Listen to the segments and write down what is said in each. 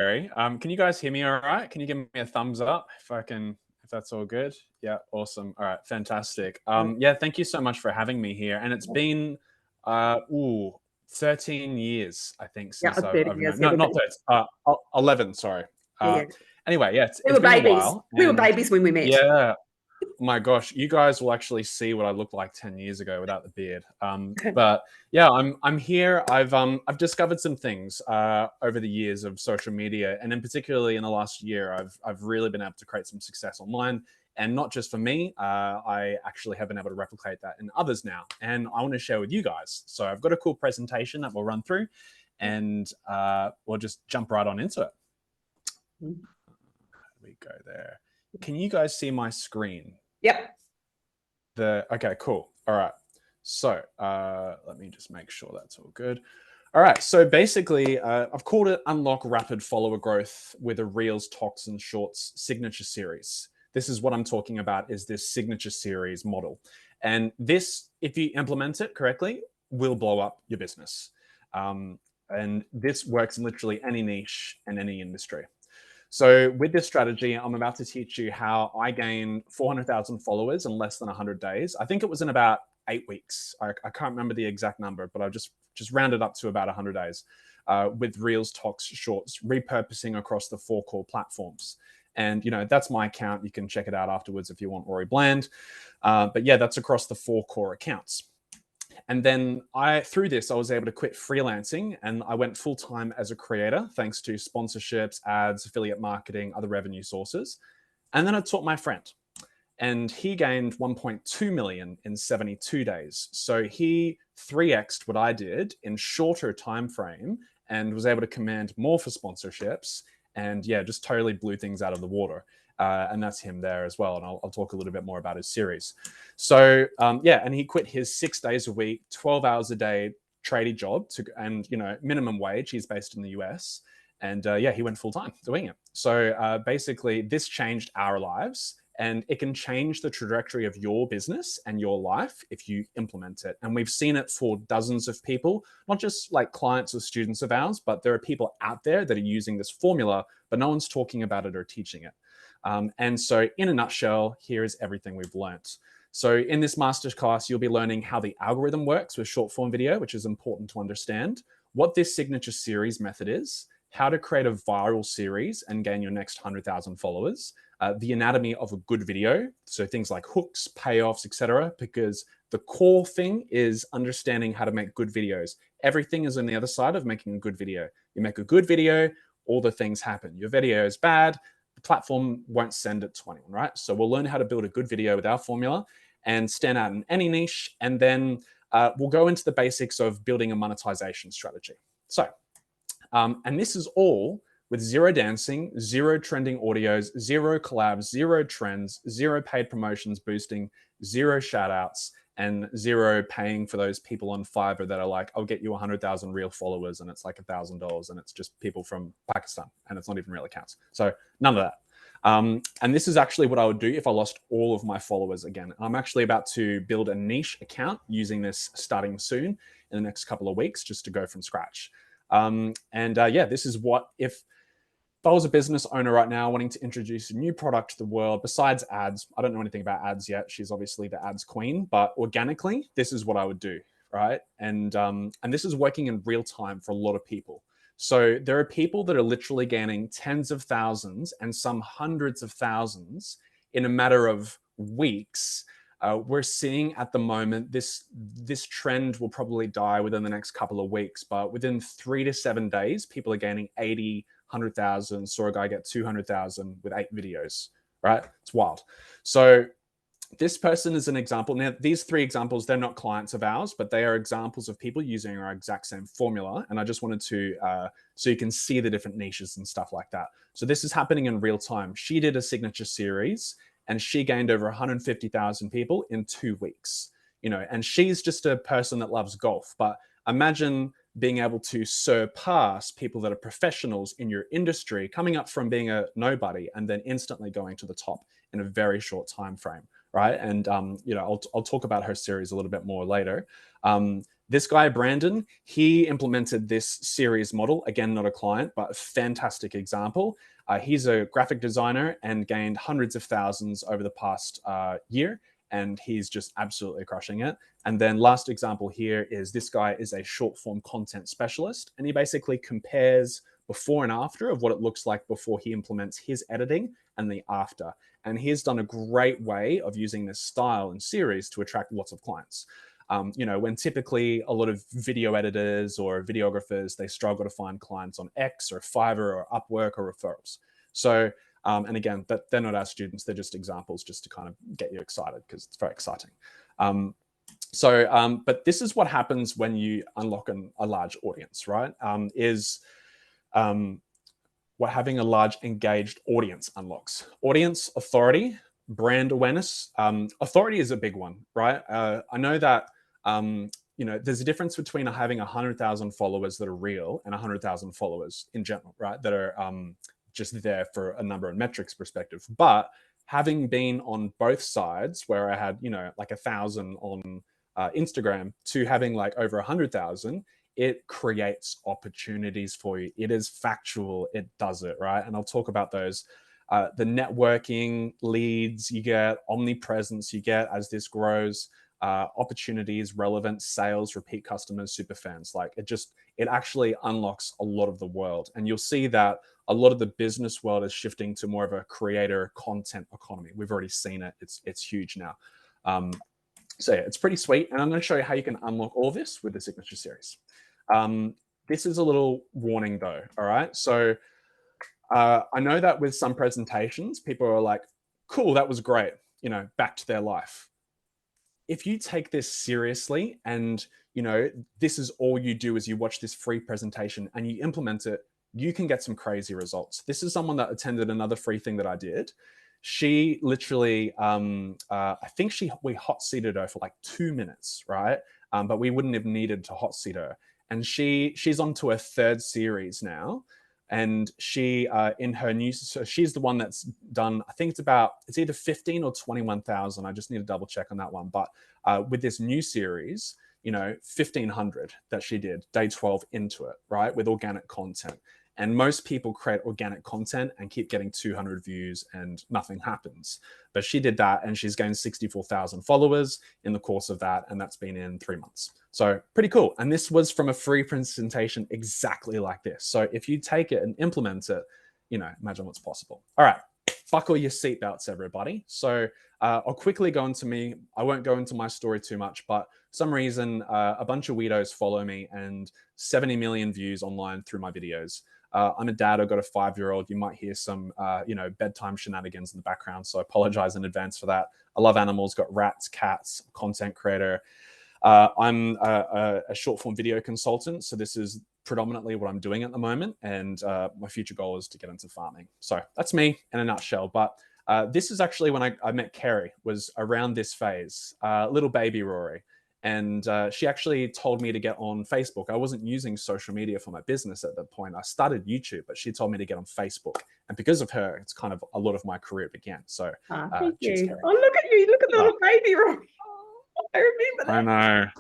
Rory. Can you guys hear me all right? Can you give me a thumbs up if that's all good? Yeah, awesome. All right, fantastic. Yeah, thank you so much for having me here. And it's been, uh, ooh, 13 years, I think, Yeah, since I've 30 known, years. Yeah, no, not 13, 11, sorry. yeah, yeah. Anyway, yeah, We it's were been a babies. while. We were And babies when we met. yeah, my gosh, you guys will actually see what I looked like 10 years ago without the beard. But yeah, I'm here. I've discovered some things over the years of social media, and in particularly in the last year, I've really been able to create some success online, and not just for me. I actually have been able to replicate that in others now, and I want to share with you guys. So I've got a cool presentation that we'll run through, and we'll just jump right on into it. Here we go there. Can you guys see my screen? Yep. Okay, cool. All right. So let me just make sure that's all good. All right. So basically, I've called it Unlock Rapid Follower Growth with a Reels, Toks, and Shorts signature series. This is what I'm talking about, is this signature series model. And this, if you implement it correctly, will blow up your business. And this works in literally any niche and any industry. So with this strategy, I'm about to teach you how I gained 400,000 followers in less than 100 days. I think it was in about 8 weeks. I can't remember the exact number, but I'll just rounded up to about 100 days with Reels, Toks, Shorts, repurposing across the 4 core platforms. And, that's my account. You can check it out afterwards if you want, Rory Bland. But yeah, that's across the 4 core accounts. And then through this, I was able to quit freelancing and I went full time as a creator, thanks to sponsorships, ads, affiliate marketing, other revenue sources. And then I taught my friend, and he gained 1.2 million in 72 days. So he 3x'd what I did in shorter time frame and was able to command more for sponsorships. And yeah, just totally blew things out of the water. And that's him there as well. And I'll talk a little bit more about his series. So yeah, and he quit his 6 days a week, 12 hours a day tradie job and minimum wage. He's based in the US. And yeah, he went full time doing it. So basically, this changed our lives. And it can change the trajectory of your business and your life if you implement it. And we've seen it for dozens of people, not just like clients or students of ours, but there are people out there that are using this formula, but no one's talking about it or teaching it. And so in a nutshell, here is everything we've learnt. So in this masterclass, you'll be learning how the algorithm works with short form video, which is important to understand, what this signature series method is, how to create a viral series and gain your next 100,000 followers, the anatomy of a good video, so things like hooks, payoffs, etc. Because the core thing is understanding how to make good videos. Everything is on the other side of making a good video. You make a good video, all the things happen. Your video is bad, the platform won't send it to anyone, right? So we'll learn how to build a good video with our formula and stand out in any niche. And then we'll go into the basics of building a monetization strategy. So, and this is all with zero dancing, zero trending audios, zero collabs, zero trends, zero paid promotions boosting, zero shout outs, and zero paying for those people on Fiverr that are like, I'll get you 100,000 real followers and it's like $1,000 and it's just people from Pakistan and it's not even real accounts. So none of that. And this is actually what I would do if I lost all of my followers again. I'm actually about to build a niche account using this starting soon in the next couple of weeks just to go from scratch. Yeah, this is what if I was a business owner right now wanting to introduce a new product to the world besides ads. I don't know anything about ads yet. She's obviously the ads queen, but organically, this is what I would do, right? And this is working in real time for a lot of people. So there are people that are literally gaining tens of thousands and some hundreds of thousands in a matter of weeks. We're seeing at the moment this trend will probably die within the next couple of weeks, but within 3 to 7 days, people are gaining 80, 100,000. Saw a guy get 200,000 with 8 videos, right? It's wild. So this person is an example. Now, these 3 examples, they're not clients of ours, but they are examples of people using our exact same formula. And I just wanted to, so you can see the different niches and stuff like that. So this is happening in real time. She did a signature series and she gained over 150,000 people in 2 weeks, and she's just a person that loves golf. But imagine being able to surpass people that are professionals in your industry, coming up from being a nobody and then instantly going to the top in a very short time frame, right? And I'll talk about her series a little bit more later. This guy, Brandon, he implemented this series model. Again, not a client, but a fantastic example. He's a graphic designer and gained hundreds of thousands over the past year, and he's just absolutely crushing it. And then last example here is this guy is a short form content specialist, and he basically compares before and after of what it looks like before he implements his editing and the after. And he's done a great way of using this style and series to attract lots of clients. When typically a lot of video editors or videographers, they struggle to find clients on X or Fiverr or Upwork or referrals. So, and again, they're not our students, they're just examples just to kind of get you excited because it's very exciting. But this is what happens when you unlock a large audience, right? What having a large engaged audience unlocks. Audience, authority, brand awareness. Authority is a big one, right? I know that there's a difference between having 100,000 followers that are real and 100,000 followers in general, right? That are just there for a number of metrics perspective. But having been on both sides, where I had, like 1,000 on Instagram to having like over 100,000, it creates opportunities for you. It is factual. It does it, right? And I'll talk about those. The networking leads you get, omnipresence you get as this grows, opportunities, relevance, sales, repeat customers, super fans. Like it actually unlocks a lot of the world. And you'll see that a lot of the business world is shifting to more of a creator content economy. We've already seen it. It's huge now. So yeah, it's pretty sweet. And I'm going to show you how you can unlock all this with the signature series. This is a little warning though. All right. So I know that with some presentations, people are like, cool, that was great. Back to their life. If you take this seriously and, this is all you do is you watch this free presentation and you implement it, you can get some crazy results. This is someone that attended another free thing that I did. She literally, I think we hot seated her for like 2 minutes, right? But we wouldn't have needed to hot seat her. And she's on to her third series now. And she, in her new, so she's the one that's done, I think it's either 15 or 21,000. I just need to double check on that one. But with this new series, 1,500 that she did, day 12 into it, right? With organic content. And most people create organic content and keep getting 200 views and nothing happens. But she did that and she's gained 64,000 followers in the course of that. And that's been in 3 months. So pretty cool. And this was from a free presentation exactly like this. So if you take it and implement it, imagine what's possible. All right, buckle your seatbelts, everybody. So I'll quickly go into me. I won't go into my story too much, but for some reason, a bunch of weirdos follow me and 70 million views online through my videos. I'm a dad. I've got a 5-year-old. You might hear some, bedtime shenanigans in the background. So I apologize in advance for that. I love animals, got rats, cats, content creator. I'm a short form video consultant. So this is predominantly what I'm doing at the moment. And my future goal is to get into farming. So that's me in a nutshell. But this is actually when I met Kerry, was around this phase, little baby Rory. And she actually told me to get on Facebook. I wasn't using social media for my business at that point. I started YouTube, but she told me to get on Facebook. And because of her, it's kind of a lot of my career began. So thank you. Kerry. Oh, look at you. Look at the little baby, Rory. I remember that.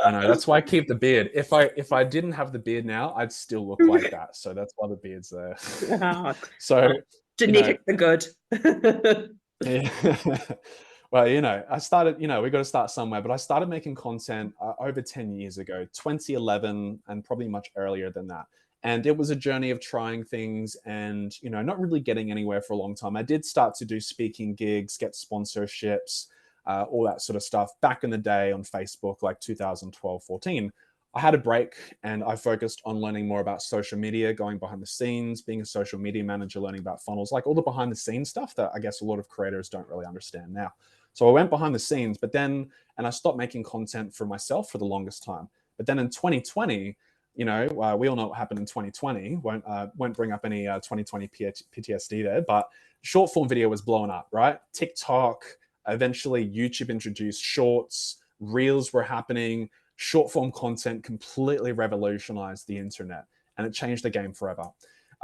I know. That's why I keep the beard. If I didn't have the beard now, I'd still look like that. So that's why the beard's there. So genetics are good. Yeah. Well, I started, we got to start somewhere, but I started making content over 10 years ago, 2011, and probably much earlier than that. And it was a journey of trying things and, not really getting anywhere for a long time. I did start to do speaking gigs, get sponsorships, all that sort of stuff back in the day on Facebook, like 2012, 14. I had a break and I focused on learning more about social media, going behind the scenes, being a social media manager, learning about funnels, like all the behind the scenes stuff that I guess a lot of creators don't really understand now. So I went behind the scenes, and I stopped making content for myself for the longest time. But then in 2020, we all know what happened in 2020. Won't bring up any 2020 PTSD there, but short form video was blowing up, right? TikTok, eventually YouTube introduced shorts, reels were happening. Short form content completely revolutionized the internet and it changed the game forever.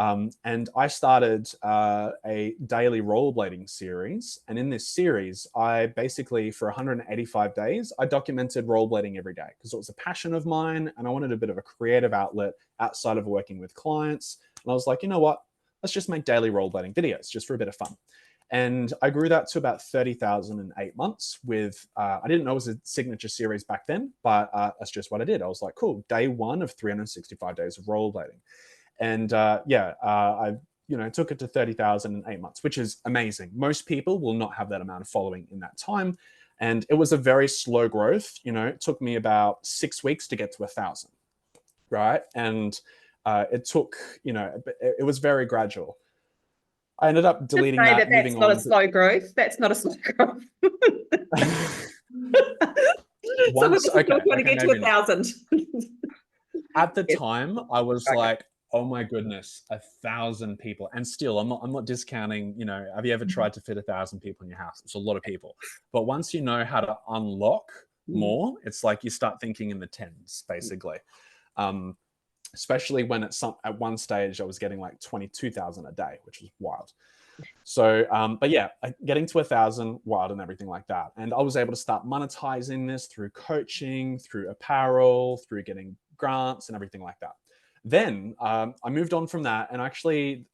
And I started a daily rollerblading series. And in this series, I basically, for 185 days, I documented rollerblading every day because it was a passion of mine and I wanted a bit of a creative outlet outside of working with clients. And I was like, you know what? Let's just make daily rollerblading videos just for a bit of fun. And I grew that to about 30,000 in 8 months with, I didn't know it was a signature series back then, but that's just what I did. I was like, cool, day one of 365 days of rollerblading. And I took it to 30,000 in 8 months, which is amazing. Most people will not have that amount of following in that time. And it was a very slow growth. It took me about 6 weeks to get to 1,000, right? And it took, it was very gradual. I ended up deleting say that, that's moving not a on. slow growth. That's not a slow growth. Some of us are still trying to get to 1,000. At the Yes. time, I was Okay. like, oh my goodness, 1,000 people. And still, I'm not discounting, have you ever tried to fit 1,000 people in your house? It's a lot of people. But once you know how to unlock more, it's like you start thinking in the tens, basically. Especially when at one stage I was getting like 22,000 a day, which was wild. So, but yeah, getting to 1,000 wild and everything like that. And I was able to start monetizing this through coaching, through apparel, through getting grants and everything like that. Then I moved on from that and actually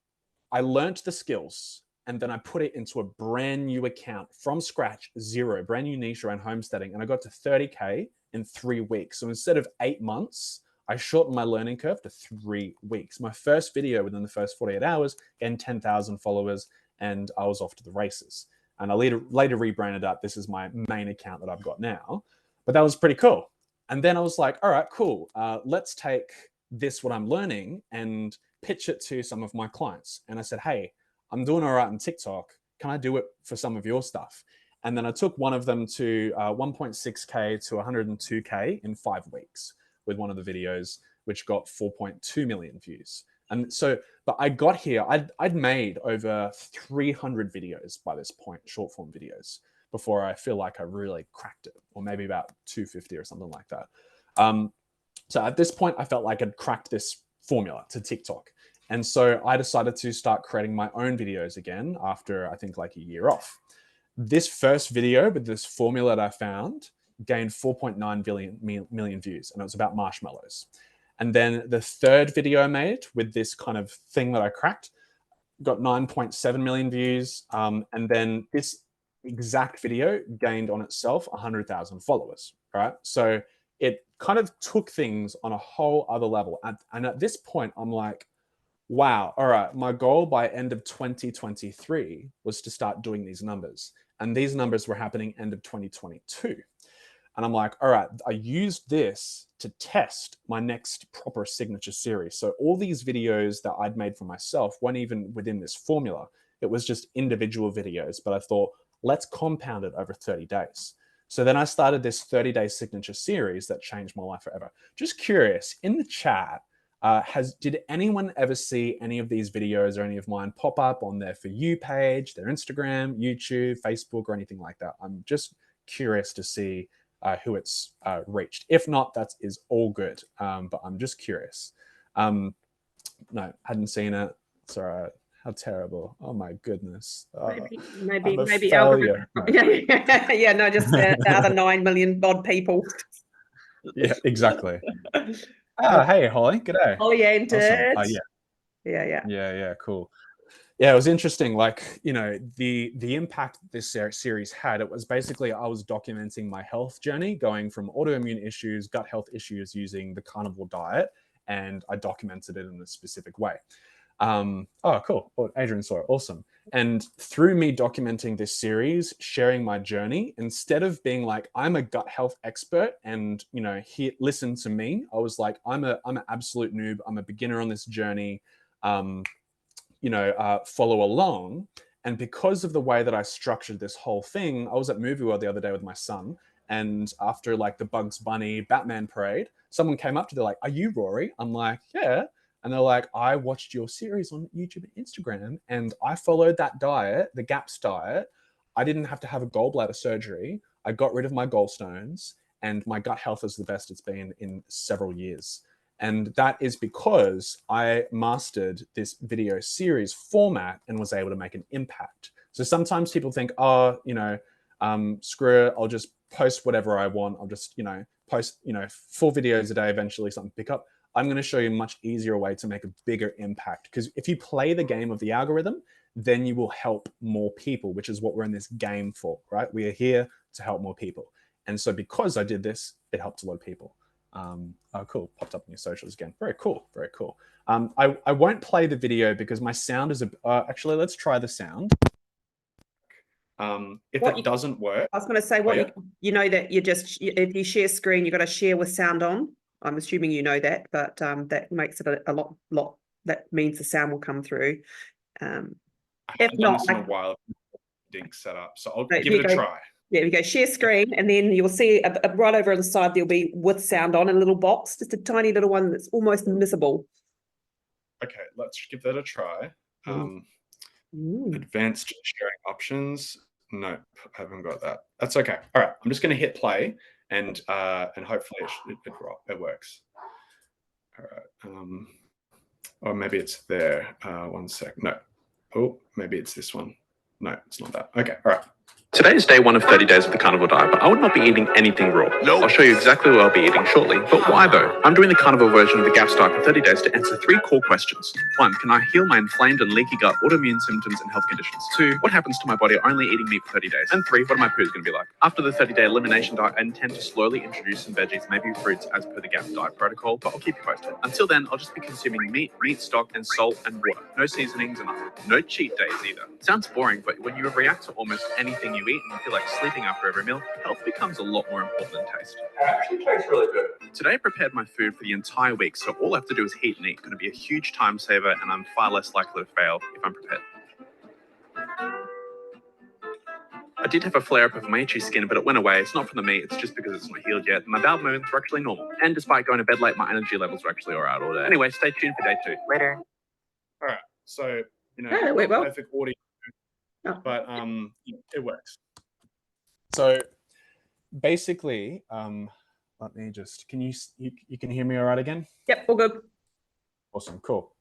I learned the skills and then I put it into a brand new account from scratch, zero, brand new niche around homesteading. And I got to 30K in 3 weeks. So instead of 8 months, I shortened my learning curve to 3 weeks. My first video within the first 48 hours, getting 10,000 followers, and I was off to the races. And I later rebranded that. This is my main account that I've got now. But that was pretty cool. And then I was like, all right, cool. Let's take this, what I'm learning, and pitch it to some of my clients. And I said, hey, I'm doing all right on TikTok. Can I do it for some of your stuff? And then I took one of them to 1.6K to 102K in 5 weeks with one of the videos, which got 4.2 million views. And so, but I got here, I'd made over 300 videos by this point, short form videos, before I feel like I really cracked it, or maybe about 250 or something like that. So at this point, I felt like I'd cracked this formula to TikTok. And so I decided to start creating my own videos again after I think like a year off. This first video with this formula that I found gained 4.9 million views, and it was about marshmallows. And then the third video I made with this kind of thing that I cracked got 9.7 million views. And then this exact video gained on itself 100,000 followers, right? So it kind of took things on a whole other level. And at this point, I'm like, wow, all right, my goal by end of 2023 was to start doing these numbers. And these numbers were happening end of 2022. And I'm like, all right, I used this to test my next proper signature series. So all these videos that I'd made for myself weren't even within this formula. It was just individual videos. But I thought, let's compound it over 30 days. So then I started this 30-day signature series that changed my life forever. Just curious, in the chat, did anyone ever see any of these videos or any of mine pop up on their For You page, their Instagram, YouTube, Facebook, or anything like that? I'm just curious to see who it's reached. If not, that is all good. But I'm just curious. No, hadn't seen it. Sorry, how terrible. Oh my goodness. Maybe failure. algorithm. No. Yeah, no, just the other 9 million odd people. Yeah, exactly. Hey, Holly. G'day. Holly entered. Awesome. Yeah. Cool. Yeah, it was interesting. Like, the impact this series had, it was basically I was documenting my health journey, going from autoimmune issues, gut health issues using the carnivore diet, and I documented it in a specific way. Oh, cool. Oh, Adrian saw it. Awesome. And through me documenting this series, sharing my journey, instead of being like, I'm a gut health expert and, listen to me, I was like, I'm an absolute noob. I'm a beginner on this journey. Follow along. And because of the way that I structured this whole thing, I was at Movie World the other day with my son. And after like the Bugs Bunny Batman parade, someone came up to, they're like, are you Rory? I'm like, yeah. And they're like, I watched your series on YouTube and Instagram and I followed that diet, the GAPS diet. I didn't have to have a gallbladder surgery. I got rid of my gallstones and my gut health is the best it's been in several years. And that is because I mastered this video series format and was able to make an impact. So sometimes people think, oh, screw it, I'll just post whatever I want. I'll just, post, 4 videos a day, eventually something pick up. I'm going to show you a much easier way to make a bigger impact. Because if you play the game of the algorithm, then you will help more people, which is what we're in this game for, right? We are here to help more people. And so because I did this, it helped a lot of people. Oh, cool. Popped up in your socials again. Very cool. Very cool. I won't play the video because my sound is actually, let's try the sound. If it doesn't work, I was going to say, you know that if you share screen, you've got to share with sound on. I'm assuming you know that, but that makes it a lot. That means the sound will come through. If not, in a while, set up, so I'll give it a try. There we go. Share screen, and then you'll see right over on the side there'll be with sound on a little box, just a tiny little one that's almost invisible. Okay, let's give that a try. Advanced sharing options. Nope, I haven't got that. That's okay. All right, I'm just going to hit play, and hopefully it works. All right. Or maybe it's there. 1 sec. No. Oh, maybe it's this one. No, it's not that. Okay. All right. Today is day 1 of 30 days of the carnivore diet, but I would not be eating anything raw. No. I'll show you exactly what I'll be eating shortly, but why though? I'm doing the carnivore version of the GAPS diet for 30 days to answer 3 core questions. 1, can I heal my inflamed and leaky gut, autoimmune symptoms and health conditions? 2, what happens to my body only eating meat for 30 days? And 3, what are my poos going to be like? After the 30-day elimination diet, I intend to slowly introduce some veggies, maybe fruits as per the GAPS diet protocol, but I'll keep you posted. Until then, I'll just be consuming meat stock and salt and water. No seasonings and nothing. No cheat days either. Sounds boring, but when you react to almost anything you eat and you feel like sleeping after every meal, health becomes a lot more important than taste. It actually tastes really good. Today I prepared my food for the entire week, so all I have to do is heat and eat. It's going to be a huge time saver, and I'm far less likely to fail if I'm prepared. I did have a flare-up of my itchy skin, but it went away. It's not from the meat, it's just because it's not healed yet. My bowel movements were actually normal. And despite going to bed late, my energy levels were actually alright all day. Anyway, stay tuned for day 2. Later. Alright, so, that went well. Perfect audio, but it works. So basically, let me just, you can hear me all right again? Yep, all good. Awesome, cool.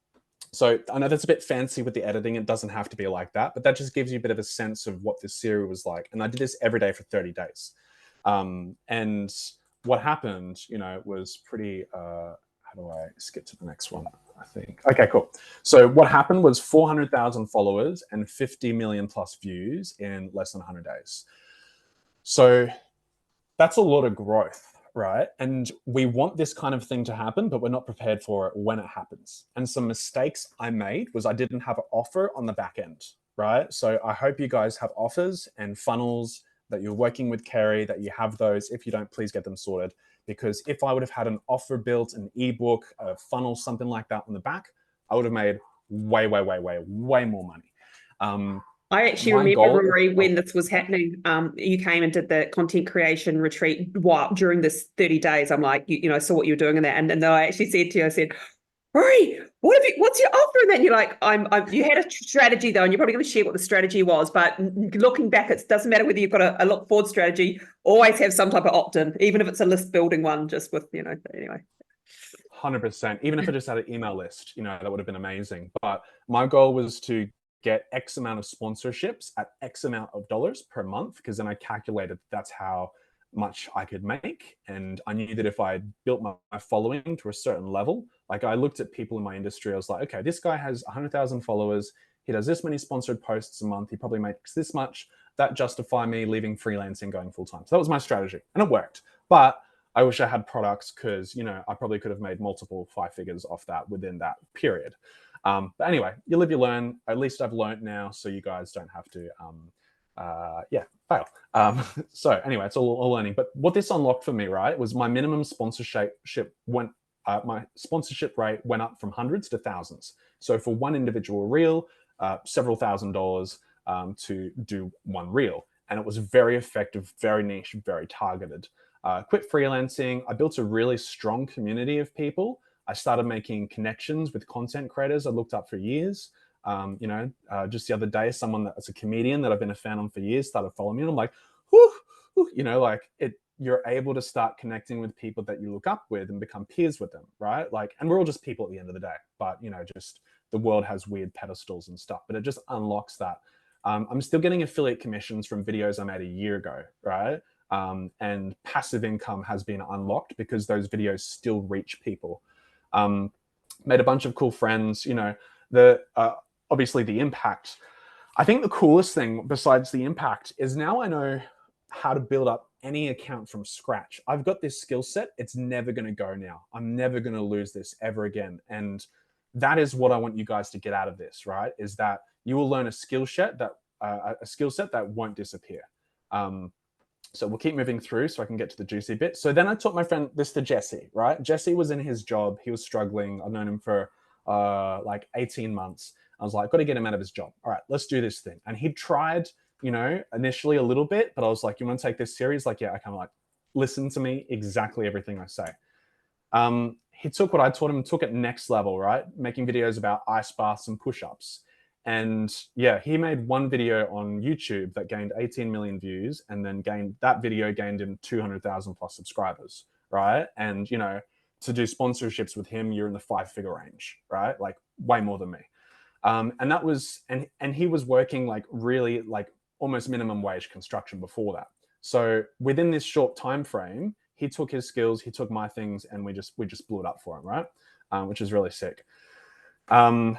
So I know that's a bit fancy with the editing. It doesn't have to be like that, but that just gives you a bit of a sense of what this series was like. And I did this every day for 30 days. And what happened, was pretty, how do I skip to the next one? I think. Okay, cool. So what happened was 400,000 followers and 50 million plus views in less than 100 days. So that's a lot of growth, right? And we want this kind of thing to happen, but we're not prepared for it when it happens. And some mistakes I made was I didn't have an offer on the back end, right? So I hope you guys have offers and funnels, that you're working with Kerry, that you have those. If you don't, please get them sorted. Because if I would have had an offer built, an ebook, a funnel, something like that on the back, I would have made way more money. I actually remember, Rory, when this was happening, you came and did the content creation retreat during this 30 days. I'm like, I saw what you were doing in that. And then I actually said to you, I said, Rory, what's your offer? And then you're like, you had a strategy though, and you're probably going to share what the strategy was. But looking back, it doesn't matter whether you've got a look forward strategy, always have some type of opt-in, even if it's a list building one, just with, anyway. 100%. Even if I just had an email list, that would have been amazing. But my goal was to get X amount of sponsorships at X amount of dollars per month, because then I calculated that's how much I could make. And I knew that if I built my following to a certain level, like I looked at people in my industry, I was like, okay, this guy has 100,000 followers. He does this many sponsored posts a month. He probably makes this much. That justify me leaving freelancing, going full time. So that was my strategy, and it worked. But I wish I had products, because, I probably could have made multiple 5 figures off that within that period. But anyway, you live, you learn. At least I've learned now, so you guys don't have to, fail. So anyway, it's all learning. But what this unlocked for me, right, was my minimum sponsorship went, my sponsorship rate went up from hundreds to thousands. So for one individual reel, several $1,000s to do one reel. And it was very effective, very niche, very targeted. Quit freelancing. I built a really strong community of people. I started making connections with content creators I looked up for years. Just the other day, someone that's a comedian that I've been a fan of for years started following me, and I'm like, whew, like you're able to start connecting with people that you look up with and become peers with them, right? Like, and we're all just people at the end of the day, but just the world has weird pedestals and stuff, but it just unlocks that. I'm still getting affiliate commissions from videos I made a year ago, right? And passive income has been unlocked because those videos still reach people. Made a bunch of cool friends, obviously the impact. I think the coolest thing besides the impact is now I know how to build up any account from scratch. I've got this skill set. It's never going to go now. I'm never going to lose this ever again. And that is what I want you guys to get out of this, right? Is that you will learn a skill set that won't disappear. So we'll keep moving through so I can get to the juicy bit. So then I taught my friend this to Jesse, right? Jesse was in his job. He was struggling. I've known him for like 18 months. I was like, got to get him out of his job. All right, let's do this thing. And he tried, initially a little bit, but I was like, you want to take this serious? Like, yeah, I kind of like, listen to me, exactly everything I say. He took what I taught him, took it next level, right? Making videos about ice baths and push-ups. And yeah, he made one video on YouTube that gained 18 million views, and then that video gained him 200,000 plus subscribers, right? And, to do sponsorships with him, you're in the 5-figure range, right? Like way more than me. And that was, and he was working like really like almost minimum wage construction before that. So within this short time frame, he took his skills, he took my things, and we just blew it up for him, right? Which is really sick. The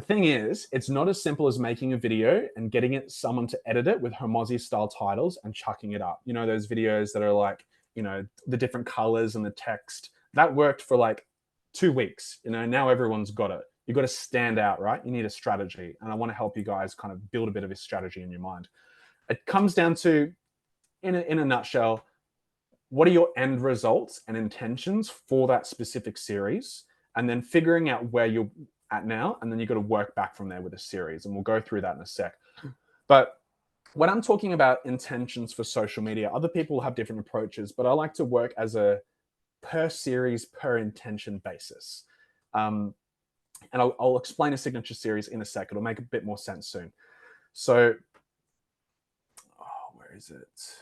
thing is, it's not as simple as making a video and getting someone to edit it with Hormozy style titles and chucking it up. Those videos that are like, the different colors and the text. That worked for like 2 weeks. Now everyone's got it. You've got to stand out, right? You need a strategy. And I want to help you guys kind of build a bit of a strategy in your mind. It comes down to, in a nutshell, what are your end results and intentions for that specific series? And then figuring out where you're at now. And then you've got to work back from there with a series. And we'll go through that in a sec. But when I'm talking about intentions for social media, other people have different approaches, but I like to work as a per series, per intention basis. And I'll explain a signature series in a sec. It'll make a bit more sense soon. So, where is it?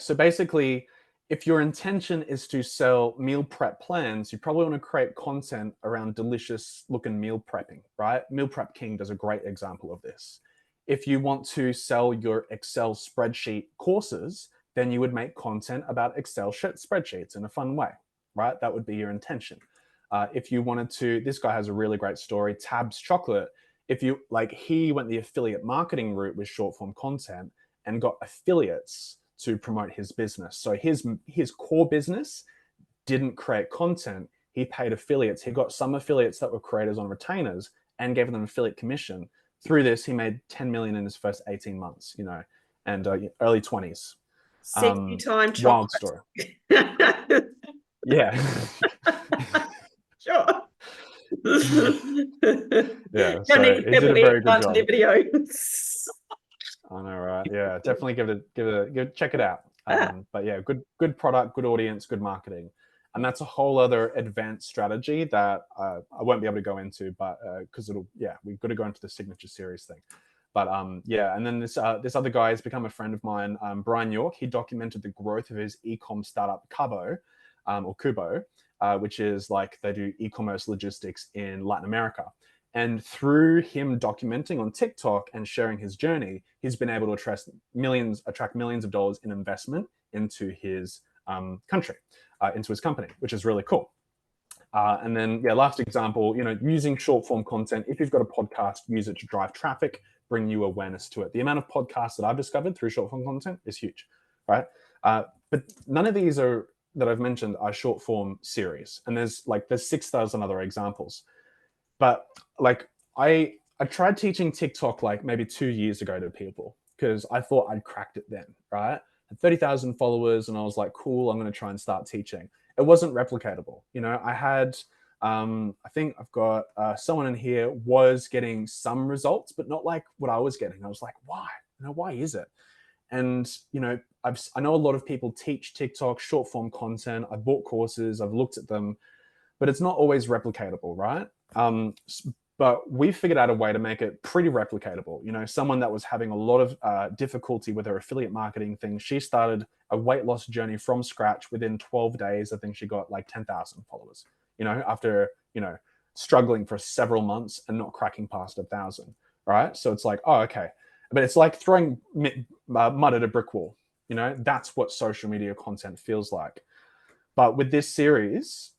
So basically, if your intention is to sell meal prep plans, you probably want to create content around delicious looking meal prepping, right? Meal Prep King does a great example of this. If you want to sell your Excel spreadsheet courses, then you would make content about Excel spreadsheets in a fun way, right? That would be your intention. If you wanted to, this guy has a really great story, Tabs Chocolate. If you he went the affiliate marketing route with short form content and got affiliates to promote his business. So his core business didn't create content. He paid affiliates. He got some affiliates that were creators on retainers and gave them affiliate commission. Through this, he made 10 million in his first 18 months, and early 20s. Sexy time chocolate. Wild story. Yeah. Sure. Yeah, so he did a very good job. Video. I know, right? Yeah, definitely give it check it out. But yeah, good product, good audience, good marketing, and that's a whole other advanced strategy that I won't be able to go into, but because we've got to go into the signature series thing. But and then this other guy has become a friend of mine, Brian York. He documented the growth of his e-com startup Kubo, which is like they do e-commerce logistics in Latin America. And through him documenting on TikTok and sharing his journey, he's been able to attract millions of dollars in investment into his country, into his company, which is really cool. And then, last example, using short form content. If you've got a podcast, use it to drive traffic, bring new awareness to it. The amount of podcasts that I've discovered through short form content is huge, right? But none of these that I've mentioned are short form series. And there's 6,000 other examples. But I tried teaching TikTok maybe 2 years ago to people because I thought I'd cracked it then, right? I had 30,000 followers and I was like, cool, I'm going to try and start teaching. It wasn't replicatable. I had, I think I've got someone in here was getting some results, but not like what I was getting. I was like, why? Why is it? And, I know a lot of people teach TikTok, short form content. I've bought courses, I've looked at them, but it's not always replicatable, right? but we figured out a way to make it pretty replicatable. You know, someone that was having a lot of difficulty with her affiliate marketing thing, she started a weight loss journey from scratch. Within 12 days, I think she got like 10,000 followers, you know, after, you know, struggling for several months and not cracking past 1,000, right? So it's like, oh, okay. But it's like throwing mud at a brick wall. You know, that's what social media content feels like. But with this series,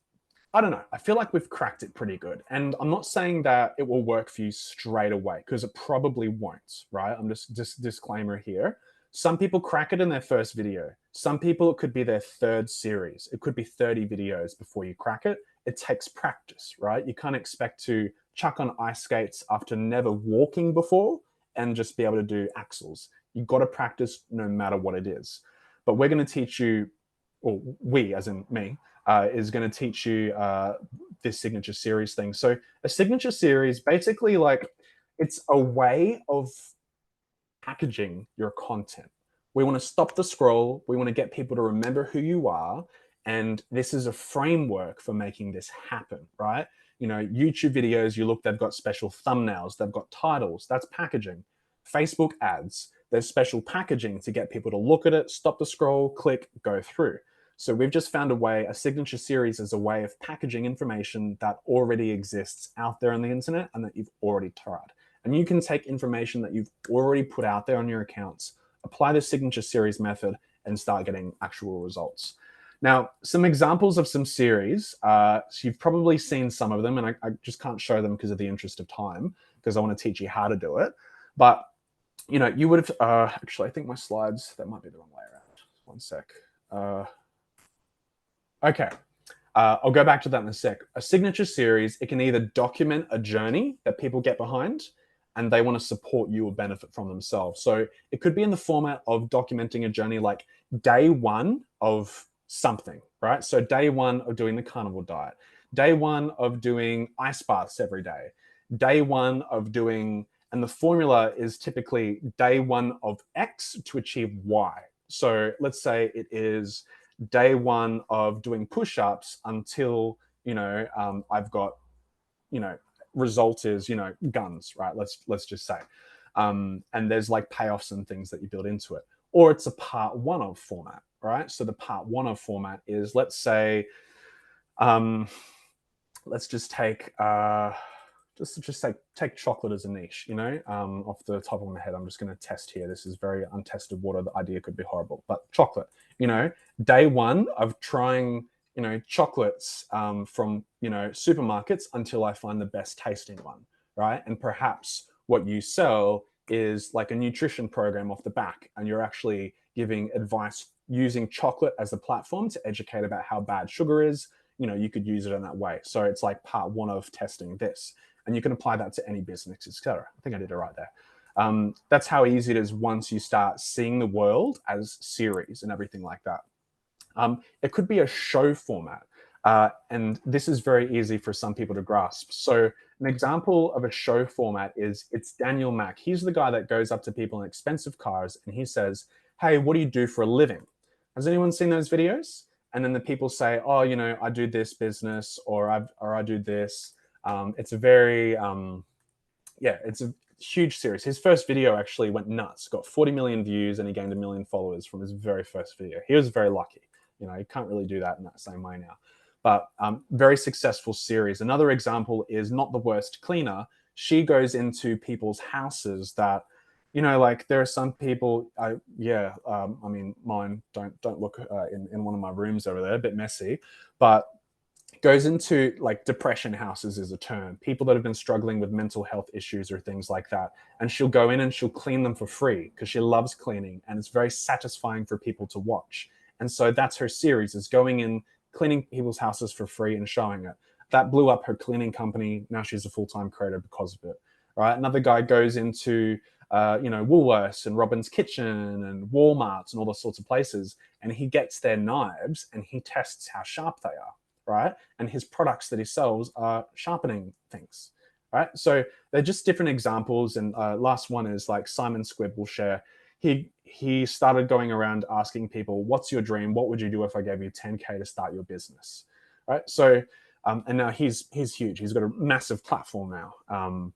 I don't know. I feel like we've cracked it pretty good. And I'm not saying that it will work for you straight away, because it probably won't, right? I'm just disclaimer here. Some people crack it in their first video. Some people, it could be their third series. It could be 30 videos before you crack it. It takes practice, right? You can't expect to chuck on ice skates after never walking before and just be able to do axles. You've got to practice no matter what it is. But we're going to teach you, or we, as in me, is going to teach you this signature series thing. So a signature series, basically, like, it's a way of packaging your content. We want to stop the scroll. We want to get people to remember who you are. And this is a framework for making this happen, right? You know, YouTube videos, you look, they've got special thumbnails, they've got titles, that's packaging. Facebook ads, there's special packaging to get people to look at it, stop the scroll, click, go through. So we've just found a way, a signature series is a way of packaging information that already exists out there on the internet and that you've already tried. And you can take information that you've already put out there on your accounts, apply the signature series method, and start getting actual results. Now, some examples of some series, so you've probably seen some of them, and I just can't show them because of the interest of time, because I want to teach you how to do it. But, you know, you would have, actually, I think my slides, that might be the wrong way around. One sec. Okay, I'll go back to that in a sec. A signature series, it can either document a journey that people get behind and they want to support you or benefit from themselves. So it could be in the format of documenting a journey like day one of something, right? So day one of doing the carnivore diet, day one of doing ice baths every day, day one of doing, and the formula is typically day one of X to achieve Y. So let's say it is day one of doing push-ups until, you know, I've got, you know, result is, you know, guns, right? Let's just say. And there's like payoffs and things that you build into it. Or it's a part one of format, right? So the part one of format is, let's say, let's just take, take chocolate as a niche, you know, off the top of my head. I'm just going to test here. This is very untested water. The idea could be horrible, but chocolate, you know, day one of trying, you know, chocolates from, you know, supermarkets until I find the best tasting one, right? And perhaps what you sell is like a nutrition program off the back, and you're actually giving advice using chocolate as a platform to educate about how bad sugar is. You know, you could use it in that way. So it's like part one of testing this, and you can apply that to any business, etc. I think I did it right there. That's how easy it is once you start seeing the world as series and everything like that. It could be a show format. And this is very easy for some people to grasp. So an example of a show format is, it's Daniel Mack. He's the guy that goes up to people in expensive cars and he says, hey, what do you do for a living? Has anyone seen those videos? And then the people say, oh, you know, I do this business, or I do this. It's a very, yeah, it's a huge series. His first video actually went nuts, got 40 million views, and he gained 1 million followers from his very first video. He was very lucky. You know, you can't really do that in that same way now. But very successful series. Another example is Not the Worst Cleaner. She goes into people's houses that, you know, like there are some people, I mean, mine, don't look in one of my rooms over there, a bit messy, but goes into like depression houses is a term, people that have been struggling with mental health issues or things like that. And she'll go in and she'll clean them for free because she loves cleaning, and it's very satisfying for people to watch. And so that's her series, is going in, cleaning people's houses for free and showing it. That blew up her cleaning company. Now she's a full-time creator because of it, right? Another guy goes into, you know, Woolworths and Robin's Kitchen and Walmarts and all those sorts of places, and he gets their knives and he tests how sharp they are, right? And his products that he sells are sharpening things, right? So they're just different examples. And last one is like Simon Squibb will share. He started going around asking people, what's your dream? What would you do if I gave you 10K to start your business, right? So And now he's huge. He's got a massive platform now.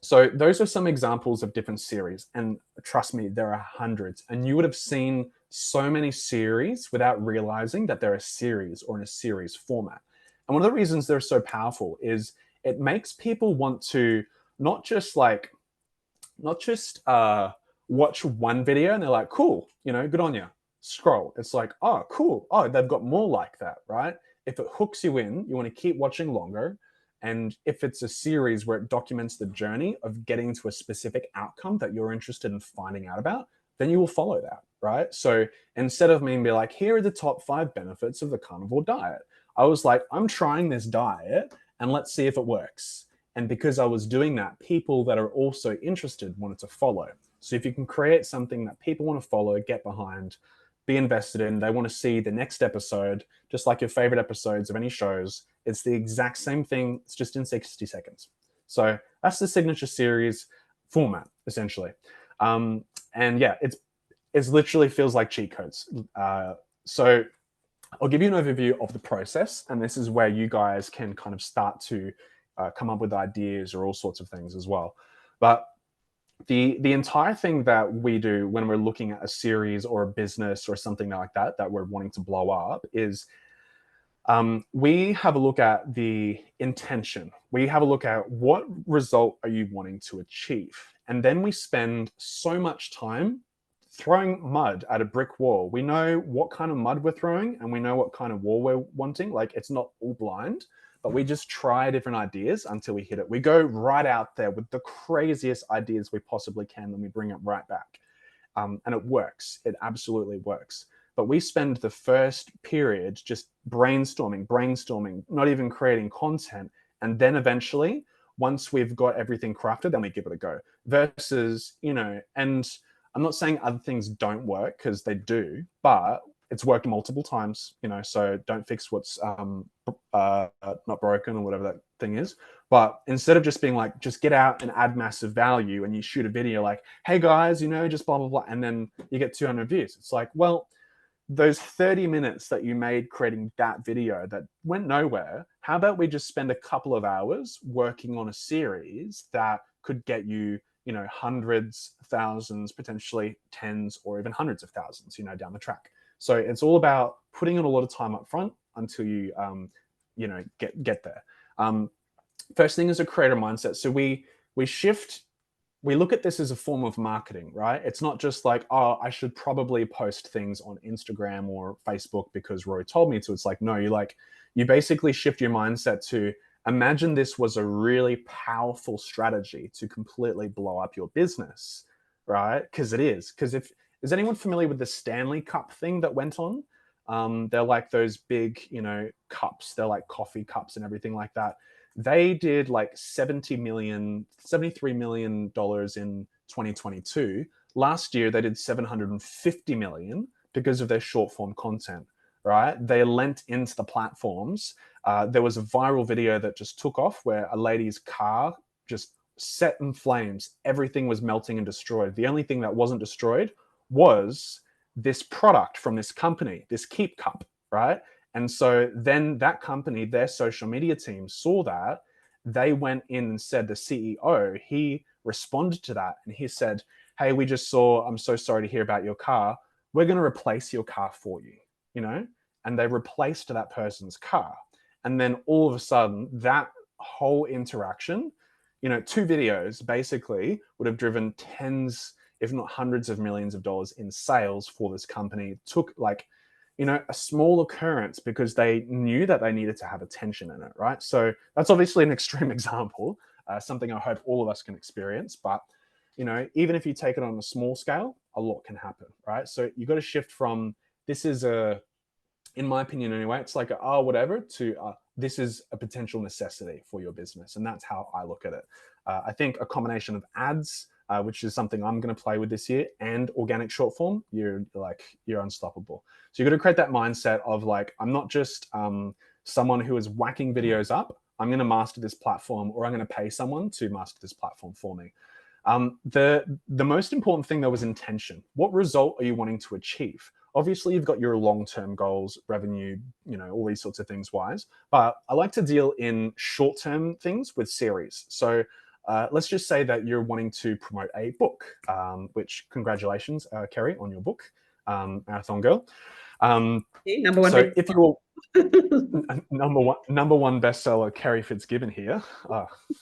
So those are some examples of different series. And trust me, there are hundreds. And you would have seen so many series without realizing that they're a series or in a series format. And one of the reasons they're so powerful is it makes people want to not just watch one video and they're like, cool, good on you. Scroll. It's like, oh, cool. Oh, they've got more like that, right? If it hooks you in, you want to keep watching longer. And if it's a series where it documents the journey of getting to a specific outcome that you're interested in finding out about, then you will follow that, right? So instead of me being like, here are the top 5 benefits of the carnivore diet, I was like, I'm trying this diet and let's see if it works. And because I was doing that, people that are also interested wanted to follow. So if you can create something that people want to follow, get behind, be invested in, they want to see the next episode, just like your favorite episodes of any shows, it's the exact same thing. It's just in 60 seconds. So that's the signature series format, essentially. And yeah, it's literally feels like cheat codes. So I'll give you an overview of the process, and this is where you guys can kind of start to come up with ideas or all sorts of things as well. But the entire thing that we do when we're looking at a series or a business or something like that we're wanting to blow up is we have a look at the intention. We have a look at what result are you wanting to achieve, and then we spend so much time throwing mud at a brick wall. We know what kind of mud we're throwing and we know what kind of wall we're wanting. Like, it's not all blind, but we just try different ideas until we hit it. We go right out there with the craziest ideas we possibly can, then we bring it right back. And it works. It absolutely works. But we spend the first period just brainstorming, not even creating content. And then eventually, once we've got everything crafted, then we give it a go. Versus, and I'm not saying other things don't work, because they do, but it's worked multiple times, so don't fix what's not broken or whatever that thing is. But instead of just being like, just get out and add massive value and you shoot a video like, hey guys, just blah, blah, blah, and then you get 200 views. It's like, well, those 30 minutes that you made creating that video that went nowhere, how about we just spend a couple of hours working on a series that could get you, hundreds, thousands, potentially tens, or even hundreds of thousands, down the track. So it's all about putting in a lot of time up front until you, get there. First thing is a creator mindset. So we look at this as a form of marketing, right? It's not just like, oh, I should probably post things on Instagram or Facebook because Rory told me to. It's like, no, you basically shift your mindset to imagine this was a really powerful strategy to completely blow up your business, right? Because it is. Because is anyone familiar with the Stanley Cup thing that went on? They're like those big, cups. They're like coffee cups and everything like that. They did like $73 million in 2022. Last year, they did $750 million because of their short form content, right? They lent into the platforms. There was a viral video that just took off where a lady's car just set in flames. Everything was melting and destroyed. The only thing that wasn't destroyed was this product from this company, this Keep Cup, right? And so then that company, their social media team saw that. They went in and said, the CEO, he responded to that and he said, hey, we just saw, I'm so sorry to hear about your car. We're going to replace your car for you, And they replaced that person's car. And then all of a sudden, that whole interaction, 2 videos basically would have driven tens, if not hundreds of millions of dollars in sales for this company. It took a small occurrence because they knew that they needed to have attention in it, right? So that's obviously an extreme example, something I hope all of us can experience. But, even if you take it on a small scale, a lot can happen, right? So you got to shift from this is in my opinion anyway, it's like whatever to this is a potential necessity for your business. And that's how I look at it. I think a combination of ads, which is something I'm going to play with this year, and organic short form, you're unstoppable. So you've got to create that mindset of like, I'm not just someone who is whacking videos up. I'm going to master this platform, or I'm going to pay someone to master this platform for me. The most important thing though is intention. What result are you wanting to achieve? Obviously, you've got your long-term goals, revenue, all these sorts of things wise. But I like to deal in short-term things with series. So let's just say that you're wanting to promote a book, which congratulations, Kerry, on your book, Marathon Girl. Number one. So if you're number one bestseller, Kerry Fitzgibbon here.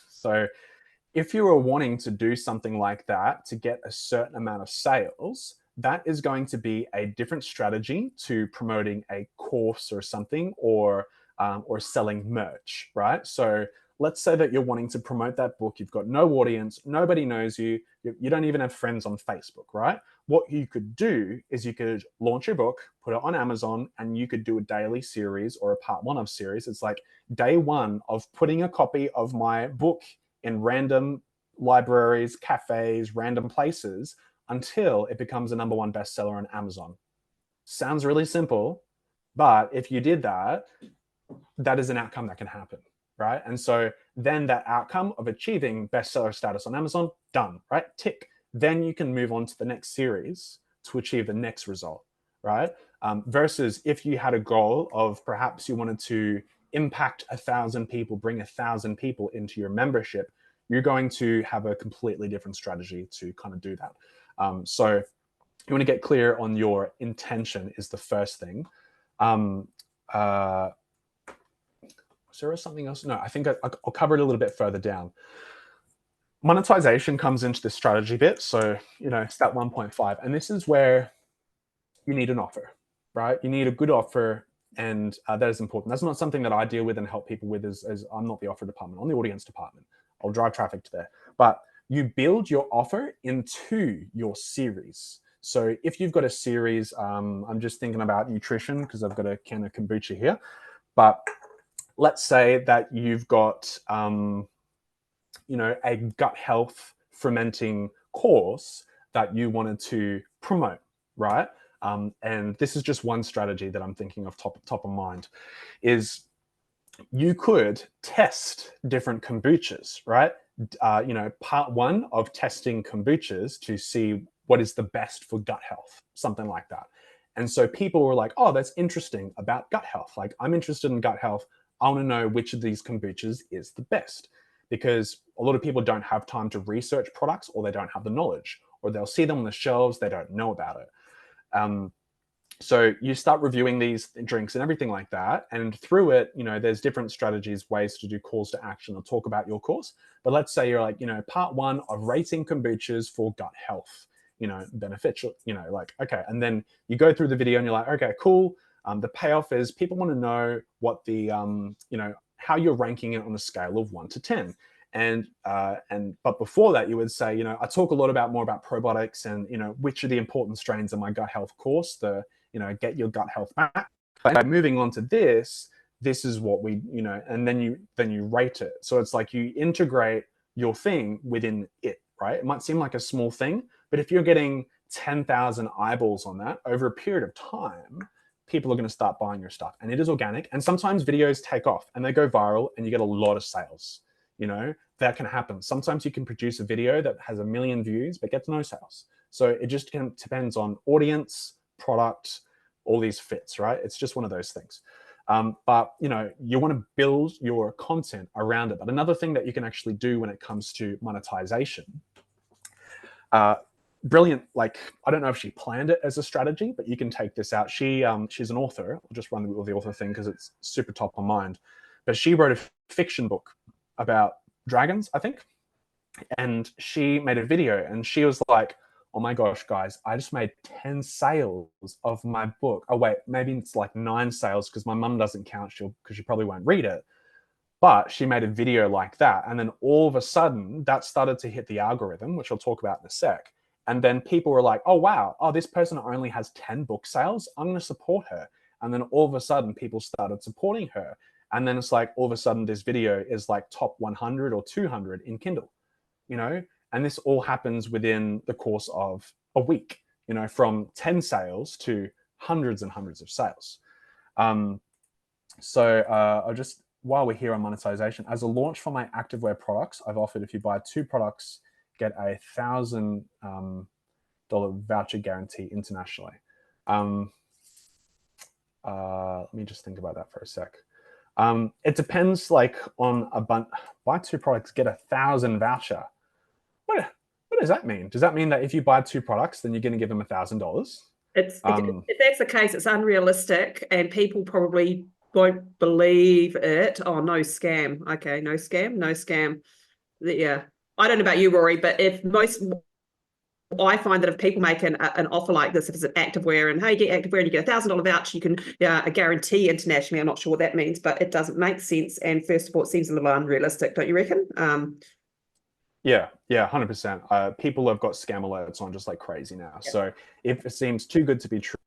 So if you are wanting to do something like that to get a certain amount of sales, that is going to be a different strategy to promoting a course or something, or selling merch, right? So let's say that you're wanting to promote that book. You've got no audience, nobody knows you, you don't even have friends on Facebook, right? What you could do is you could launch your book, put it on Amazon, and you could do a daily series or a part one of series. It's like day one of putting a copy of my book in random libraries, cafes, random places until it becomes a number one bestseller on Amazon. Sounds really simple, but if you did that, that is an outcome that can happen, right? And so then that outcome of achieving bestseller status on Amazon, done, right? Tick. Then you can move on to the next series to achieve the next result, right? Versus if you had a goal of perhaps you wanted to impact 1,000 people, bring 1,000 people into your membership, you're going to have a completely different strategy to kind of do that. So you want to get clear on your intention is the first thing. Was there something else? No, I think I'll cover it a little bit further down. Monetization comes into the strategy bit. So, it's that 1.5. And this is where you need an offer, right? You need a good offer. And that is important. That's not something that I deal with and help people with as I'm not the offer department, I'm the audience department. I'll drive traffic to there. But you build your offer into your series. So if you've got a series, I'm just thinking about nutrition because I've got a can of kombucha here. But let's say that you've got, a gut health fermenting course that you wanted to promote, right? And this is just one strategy that I'm thinking of top of mind, is you could test different kombuchas, right? Part one of testing kombuchas to see what is the best for gut health, something like that. And so people were like, oh, that's interesting about gut health. Like, I'm interested in gut health. I want to know which of these kombuchas is the best, because a lot of people don't have time to research products, or they don't have the knowledge, or they'll see them on the shelves, they don't know about it. So you start reviewing these drinks and everything like that. And through it, there's different strategies, ways to do calls to action or talk about your course. But let's say you're like, part one of rating kombuchas for gut health, beneficial, okay. And then you go through the video and you're like, okay, cool. The payoff is people want to know what the, how you're ranking it on a scale of 1 to 10. But before that, you would say, I talk a lot more about probiotics and, which are the important strains in my gut health course, get your gut health back. But moving on to this is what we, and then you rate it. So it's like you integrate your thing within it, right? It might seem like a small thing, but if you're getting 10,000 eyeballs on that over a period of time, people are going to start buying your stuff. And it is organic. And sometimes videos take off and they go viral and you get a lot of sales. That can happen. Sometimes you can produce a video that has 1 million views but gets no sales. So it just depends on audience, product, all these fits, right? It's just one of those things. But you want to build your content around it. But another thing that you can actually do when it comes to monetization, brilliant. Like, I don't know if she planned it as a strategy, but you can take this out. She's an author. I'll just run with the author thing because it's super top of mind. But she wrote a fiction book about dragons, I think. And she made a video and she was like, oh my gosh, guys, I just made 10 sales of my book. Oh, wait, maybe it's like 9 sales because my mum doesn't count because she probably won't read it. But she made a video like that. And then all of a sudden that started to hit the algorithm, which I'll talk about in a sec. And then people were like, oh, wow, this person only has 10 book sales. I'm going to support her. And then all of a sudden people started supporting her. And then it's like all of a sudden this video is like top 100 or 200 in Kindle, and this all happens within the course of a week, from 10 sales to hundreds and hundreds of sales. So I'll just, while we're here on monetization, as a launch for my activewear products, I've offered if you buy 2 products, get a $1,000 voucher guarantee internationally. Let me just think about that for a sec. It depends, like, on a bunch. Buy 2 products, get 1,000 voucher. What does that mean? Does that mean that if you buy 2 products, then you're going to give them $1,000? If that's the case, it's unrealistic, and people probably won't believe it. Oh, no scam. Okay, no scam. Yeah, I don't know about you, Rory, but I find that if people make an offer like this, if it's an activewear and, hey, get activewear and you get $1,000 voucher, you can a guarantee internationally. I'm not sure what that means, but it doesn't make sense. And first of all, it seems a little unrealistic, don't you reckon? Yeah, 100%. People have got scam alerts on just like crazy now. Yeah. So if it seems too good to be true,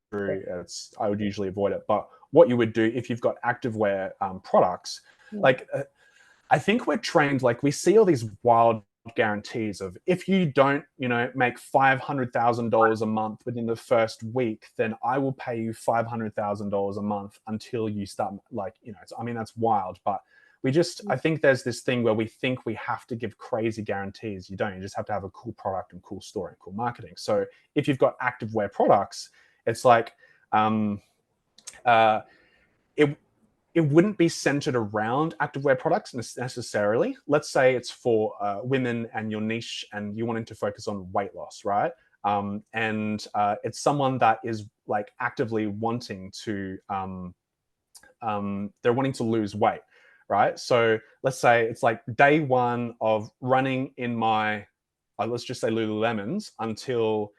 I would usually avoid it. But what you would do if you've got activewear products, like I think we're trained, like we see all these wild guarantees of, if you don't, make $500,000 a month within the first week, then I will pay you $500,000 a month until you start, like, I mean, that's wild. But I think there's this thing where we think we have to give crazy guarantees. You don't. You just have to have a cool product and cool story and cool marketing. So if you've got activewear products, it's like it wouldn't be centered around activewear products necessarily. Let's say it's for women and your niche and you're wanting to focus on weight loss, right? And it's someone that is like actively wanting to, they're wanting to lose weight, right? So let's say it's like day 1 of running in my, let's just say Lululemons until,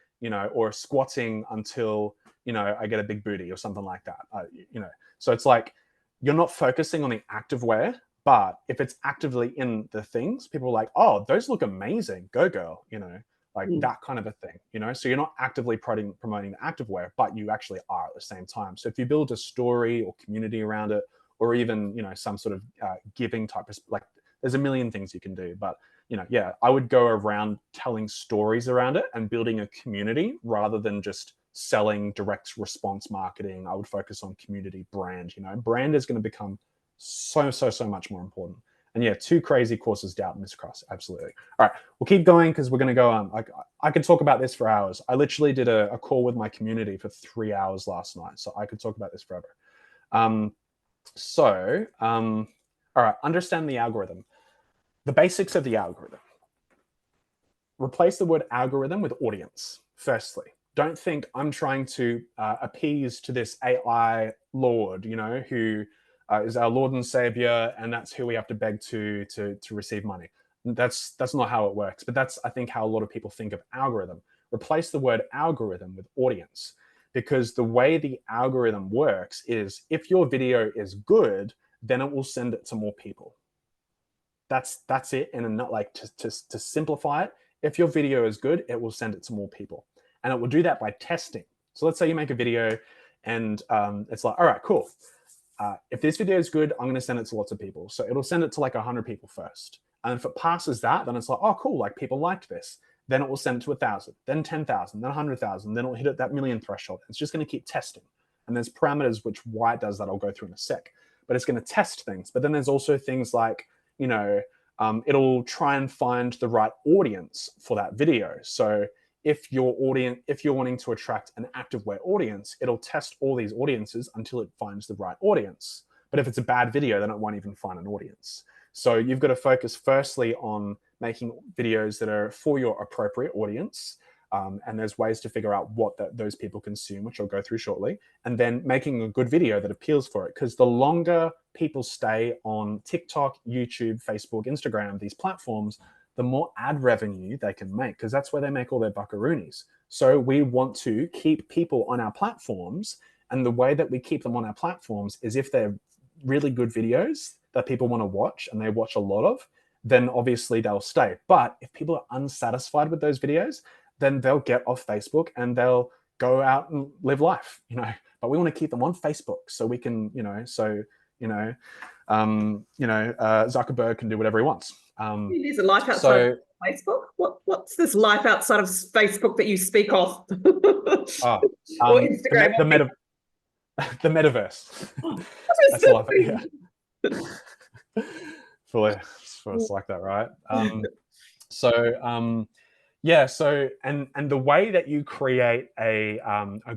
or squatting until, I get a big booty or something like that, So it's like, you're not focusing on the activewear, but if it's actively in the things, people are like, oh, those look amazing. Go girl, like that kind of a thing, So you're not actively promoting the activewear, but you actually are at the same time. So if you build a story or community around it, or even, some sort of giving type of, like, there's a million things you can do. But, I would go around telling stories around it and building a community rather than just selling direct response marketing. I would focus on community brand. Brand is going to become so much more important. And yeah, 2 crazy courses down, Miss Cross. Absolutely. All right, we'll keep going because we're going to go on. I could talk about this for hours. I literally did a call with my community for 3 hours last night, so I could talk about this forever. All right, understand the algorithm. The basics of the algorithm. Replace the word algorithm with audience, firstly. Don't think I'm trying to appease to this AI lord, who is our Lord and Savior, and that's who we have to beg to receive money. That's not how it works. But that's, I think, how a lot of people think of algorithm. Replace the word algorithm with audience, because the way the algorithm works is, if your video is good, then it will send it to more people. That's it. And not like to simplify it. If your video is good, it will send it to more people. And it will do that by testing. So let's say you make a video and it's like, all right, cool. If this video is good, I'm going to send it to lots of people. So it'll send it to like 100 people first. And if it passes that, then it's like, oh, cool, like people liked this. Then it will send it to 1,000, then 10,000, then 100,000, then it'll hit that million threshold. It's just going to keep testing. And there's parameters why it does that I'll go through in a sec. But it's going to test things. But then there's also things like, it'll try and find the right audience for that video. So if you're wanting to attract an activewear audience, it'll test all these audiences until it finds the right audience. But if it's a bad video, then it won't even find an audience. So you've got to focus firstly on making videos that are for your appropriate audience. And there's ways to figure out what those people consume, which I'll go through shortly. And then making a good video that appeals for it. Because the longer people stay on TikTok, YouTube, Facebook, Instagram, these platforms, the more ad revenue they can make, because that's where they make all their buckaroonies. So we want to keep people on our platforms. And the way that we keep them on our platforms is if they're really good videos that people want to watch and they watch a lot of, then obviously they'll stay. But if people are unsatisfied with those videos, then they'll get off Facebook and they'll go out and live life, But we want to keep them on Facebook so we can, Zuckerberg can do whatever he wants. There's a life outside of Facebook. What's this life outside of Facebook that you speak of? Or Instagram? The metaverse. That's a lot. Yeah. Fully, it's like that, right? Yeah, so and the way that you create a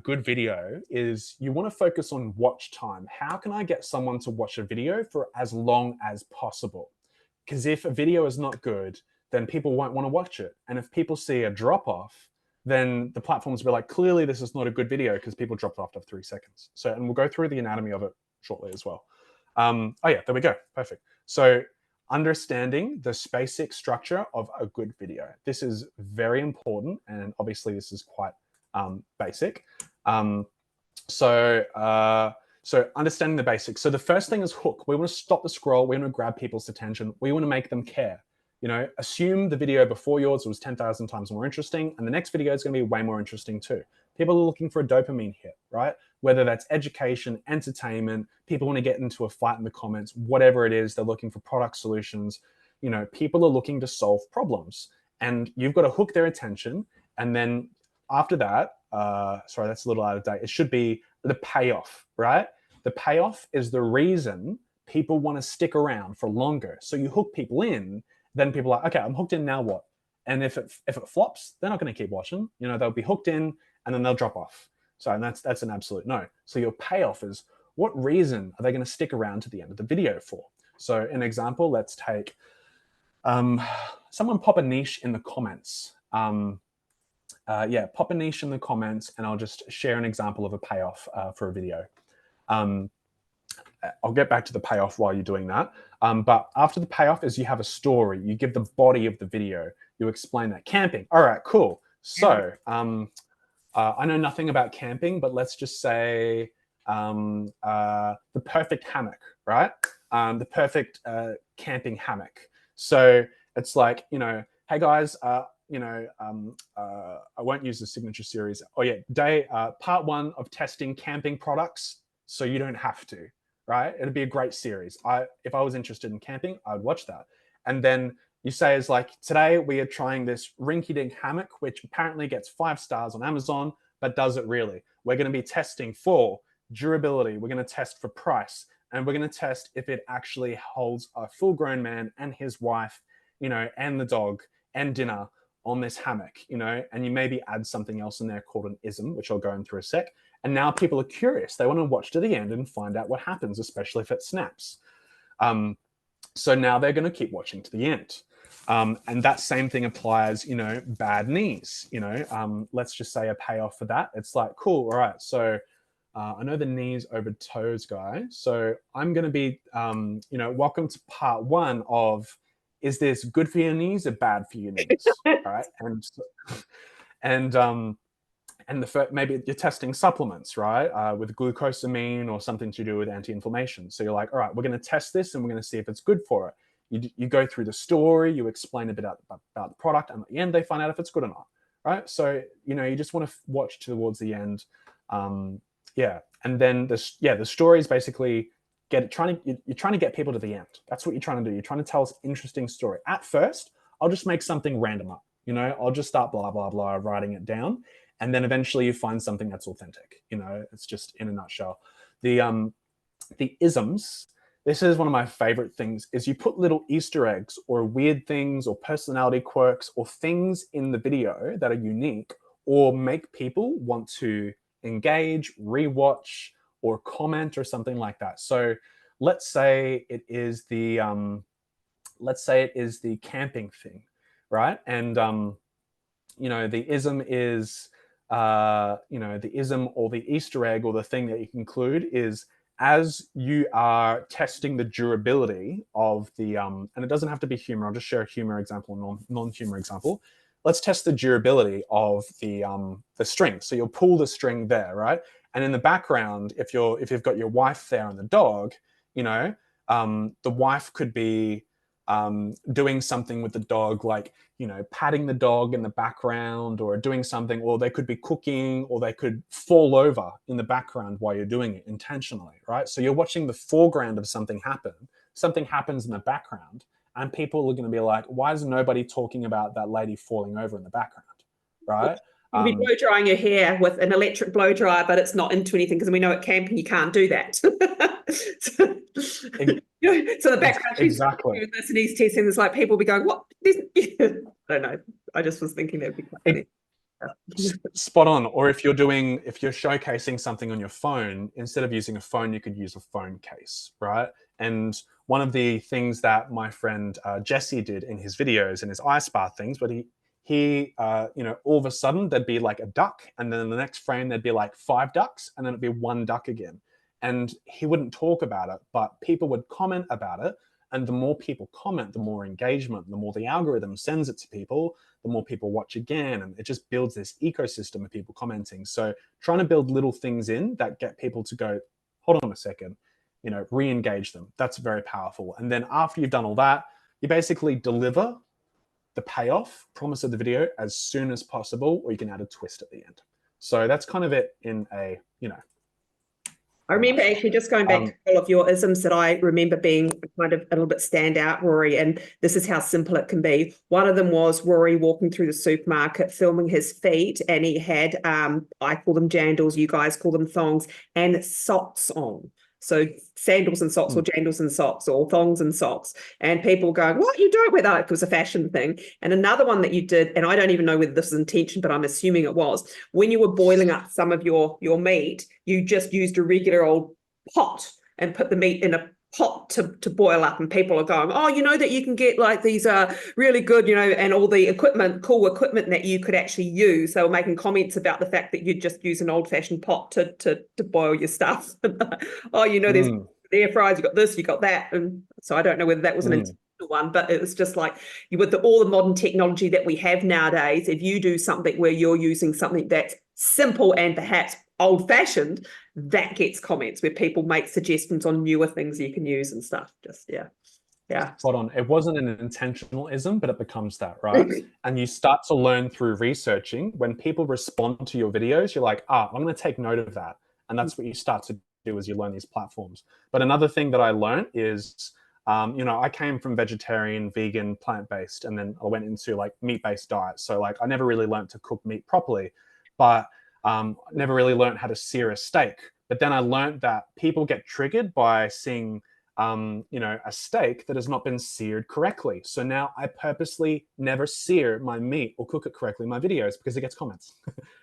good video is you want to focus on watch time. How can I get someone to watch a video for as long as possible? Because if a video is not good, then people won't want to watch it. And if people see a drop off, then the platforms will be like, clearly this is not a good video because people dropped off after 3 seconds. So, and we'll go through the anatomy of it shortly as well. Oh yeah, there we go. Perfect. So understanding the basic structure of a good video. This is very important, and obviously this is quite basic. So understanding the basics. So the first thing is hook. We want to stop the scroll. We want to grab people's attention. We want to make them care. You know, assume the video before yours was 10,000 times more interesting, and the next video is going to be way more interesting too. People are looking for a dopamine hit, right? Whether that's education, entertainment, people want to get into a fight in the comments, whatever it is, they're looking for product solutions. You know, people are looking to solve problems, and you've got to hook their attention. And then after that, sorry, that's a little out of date. It should be the payoff, right? The payoff is the reason people want to stick around for longer. So you hook people in, then people are like, okay, I'm hooked in, now what? And if it flops, they're not going to keep watching. You know, they'll be hooked in and then they'll drop off. So, and that's an absolute no. So your payoff is, what reason are they going to stick around to the end of the video for? So an example, let's take someone pop a niche in the comments. Yeah, pop a niche in the comments, and I'll just share an example of a payoff for a video. I'll get back to the payoff while you're doing that. But after the payoff is you have a story. You give the body of the video. You explain that. Camping. All right, cool. So I know nothing about camping, but let's just say the perfect hammock, right? The perfect camping hammock. So it's like, you know, hey guys, you know, I won't use the signature series. Oh yeah, part 1 of testing camping products, so you don't have to, right? It'd be a great series. If I was interested in camping, I'd watch that. And then you say is like, today we are trying this rinky-dink hammock, which apparently gets 5 stars on Amazon, but does it really? We're going to be testing for durability. We're going to test for price, and we're going to test if it actually holds a full-grown man and his wife, you know, and the dog and dinner on this hammock, you know, and you maybe add something else in there called an ism, which I'll go into a sec. And now people are curious. They want to watch to the end and find out what happens, especially if it snaps. So now they're going to keep watching to the end. And that same thing applies, you know, bad knees, you know, let's just say a payoff for that. It's like, cool. All right. So I know the knees over toes guy. So I'm going to be, you know, welcome to part 1 of, is this good for your knees or bad for your knees? Right. And maybe you're testing supplements, right? With glucosamine or something to do with anti-inflammation. So you're like, all right, we're going to test this and we're going to see if it's good for it. You go through the story, you explain a bit about the product, and at the end they find out if it's good or not, right? So, you know, you just want to watch towards the end. Yeah. And then the story is basically you're trying to get people to the end. That's what you're trying to do. You're trying to tell us an interesting story. At first, I'll just make something random up. You know, I'll just start blah, blah, blah, writing it down. And then eventually you find something that's authentic. You know, it's just in a nutshell. The isms, this is one of my favorite things, is you put little Easter eggs or weird things or personality quirks or things in the video that are unique or make people want to engage, rewatch, or comment or something like that. So let's say it is the camping thing, right? And you know, the ism is you know, the ism or the Easter egg or the thing that you can include is, as you are testing the durability of the and it doesn't have to be humor. I'll just share a humor example, non-humor example. Let's test the durability of the string. So you'll pull the string there, right? And in the background, if you've got your wife there and the dog, you know, the wife could be doing something with the dog, like, you know, patting the dog in the background or doing something, or they could be cooking, or they could fall over in the background while you're doing it intentionally, right? So you're watching the foreground of something happens in the background, and people are going to be like, why is nobody talking about that lady falling over in the background, right? You'd be blow drying your hair with an electric blow dryer, but it's not into anything, because we know at camping you can't do that. So the background, exactly. this and he's testing this, like people be going, what? I don't know. I just was thinking that'd be quite funny. Spot on. Or if you're showcasing something on your phone, instead of using a phone, you could use a phone case, right? And one of the things that my friend Jesse did in his videos and his iSpa things, but he all of a sudden there'd be like a duck, and then in the next frame there'd be like 5 ducks, and then it'd be 1 duck again. And he wouldn't talk about it, but people would comment about it. And the more people comment, the more engagement, the more the algorithm sends it to people, the more people watch again. And it just builds this ecosystem of people commenting. So trying to build little things in that get people to go, hold on a second, re-engage them. That's very powerful. And then after you've done all that, you basically deliver the payoff promise of the video as soon as possible, or you can add a twist at the end. So that's kind of it in a, I remember actually just going back to all of your isms that I remember being kind of a little bit standout, Rory, and this is how simple it can be. One of them was Rory walking through the supermarket, filming his feet, and he had, I call them jandals, you guys call them thongs, and socks on. So sandals and socks or jandals and socks or thongs and socks. And people going, what, you don't wear that? It was a fashion thing. And another one that you did, and I don't even know whether this is intention, but I'm assuming it was, when you were boiling up some of your meat, you just used a regular old pot and put the meat in a pot to boil up, and people are going, oh, that you can get like these really good, and all the cool equipment that you could actually use. They were making comments about the fact that you'd just use an old-fashioned pot to boil your stuff. Oh, there's air fryers, you got this, you got that. And so I don't know whether that was an intentional one, but it was just like with all the modern technology that we have nowadays, if you do something where you're using something that's simple and perhaps old-fashioned, that gets comments where people make suggestions on newer things you can use and stuff. Just Spot on. It wasn't an intentionalism, but it becomes that, right? And you start to learn through researching. When people respond to your videos, you're like, I'm going to take note of that. And that's what you start to do as you learn these platforms. But another thing that I learned is, I came from vegetarian, vegan, plant-based, and then I went into like meat-based diet. So like I never really learned to cook meat properly, but never really learned how to sear a steak. But then I learned that people get triggered by seeing, a steak that has not been seared correctly. So now I purposely never sear my meat or cook it correctly in my videos because it gets comments,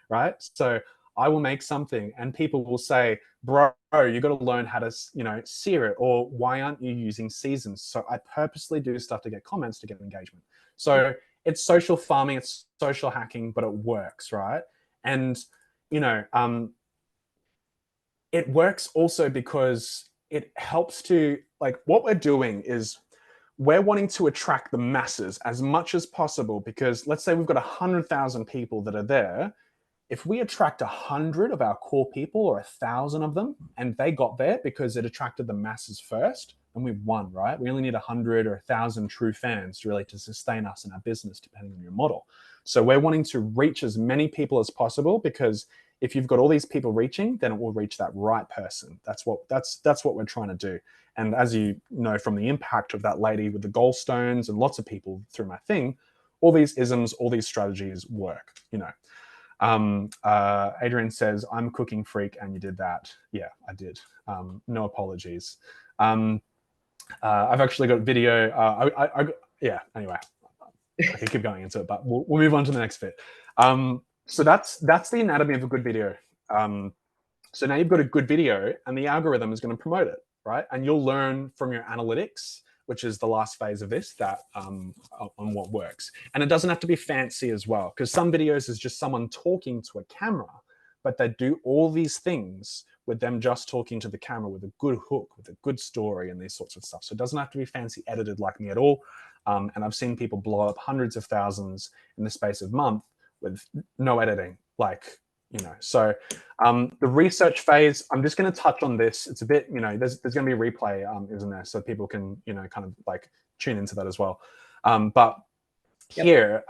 right? So I will make something and people will say, bro, you got to learn how to, sear it, or why aren't you using seasons? So I purposely do stuff to get comments, to get engagement. So it's social farming, it's social hacking, but it works, right? And it works also because it helps to, like, what we're doing is we're wanting to attract the masses as much as possible, because let's say we've got 100,000 people that are there. If we attract 100 of our core people, or 1,000 of them, and they got there because it attracted the masses first, and we've won, right? We only need 100 or 1,000 true fans really to sustain us in our business, depending on your model. So we're wanting to reach as many people as possible, because if you've got all these people reaching, then it will reach that right person. That's what we're trying to do. And as you know from the impact of that lady with the gallstones and lots of people through my thing, all these isms, all these strategies work, Adrian says, I'm a cooking freak and you did that. Yeah, I did. No apologies. I've actually got a video. Anyway, I can keep going into it, but we'll move on to the next bit. So that's the anatomy of a good video. So now you've got a good video and the algorithm is going to promote it, right? And you'll learn from your analytics, which is the last phase of this, that on what works. And it doesn't have to be fancy as well, because some videos is just someone talking to a camera, but they do all these things with them just talking to the camera with a good hook, with a good story and these sorts of stuff. So it doesn't have to be fancy edited like me at all. And I've seen people blow up hundreds of thousands in the space of a month with no editing, So the research phase, I'm just going to touch on this. It's a bit, there's going to be a replay, isn't there? So people can, kind of like tune into that as well. But here,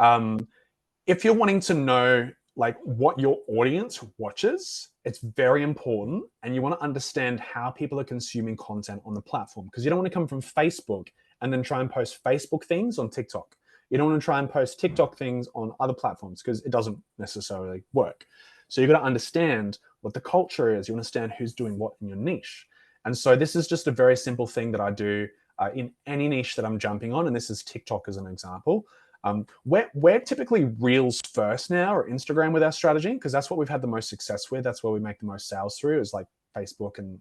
if you're wanting to know like what your audience watches, it's very important. And you want to understand how people are consuming content on the platform, because you don't want to come from Facebook and then try and post Facebook things on TikTok. You don't want to try and post TikTok things on other platforms, because it doesn't necessarily work. So you've got to understand what the culture is. You understand who's doing what in your niche. And so this is just a very simple thing that I do in any niche that I'm jumping on. And this is TikTok as an example. We're typically Reels first now, or Instagram with our strategy, because that's what we've had the most success with. That's where we make the most sales through, is like Facebook and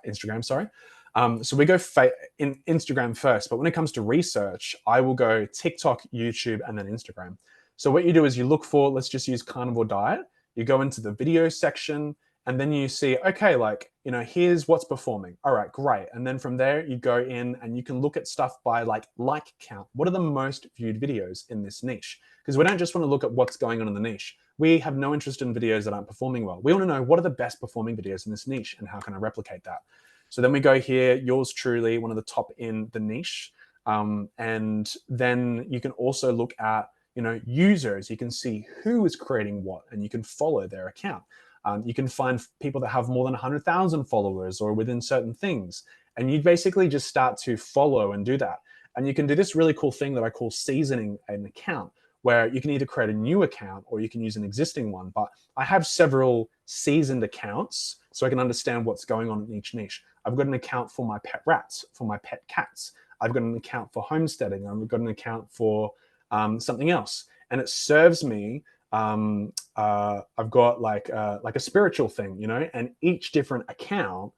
Instagram, sorry. So we go in Instagram first, but when it comes to research, I will go TikTok, YouTube, and then Instagram. So what you do is you look for, let's just use carnivore diet. You go into the video section, and then you see, okay, like, here's what's performing. All right, great. And then from there, you go in and you can look at stuff by like count. What are the most viewed videos in this niche? Because we don't just want to look at what's going on in the niche. We have no interest in videos that aren't performing well. We want to know, what are the best performing videos in this niche, and how can I replicate that? So then we go here, yours truly, one of the top in the niche. And then you can also look at, users. You can see who is creating what, and you can follow their account. You can find people that have more than 100,000 followers or within certain things. And you basically just start to follow and do that. And you can do this really cool thing that I call seasoning an account, where you can either create a new account or you can use an existing one. But I have several seasoned accounts so I can understand what's going on in each niche. I've got an account for my pet rats, for my pet cats. I've got an account for homesteading. I've got an account for something else. And it serves me. I've got like a spiritual thing, and each different account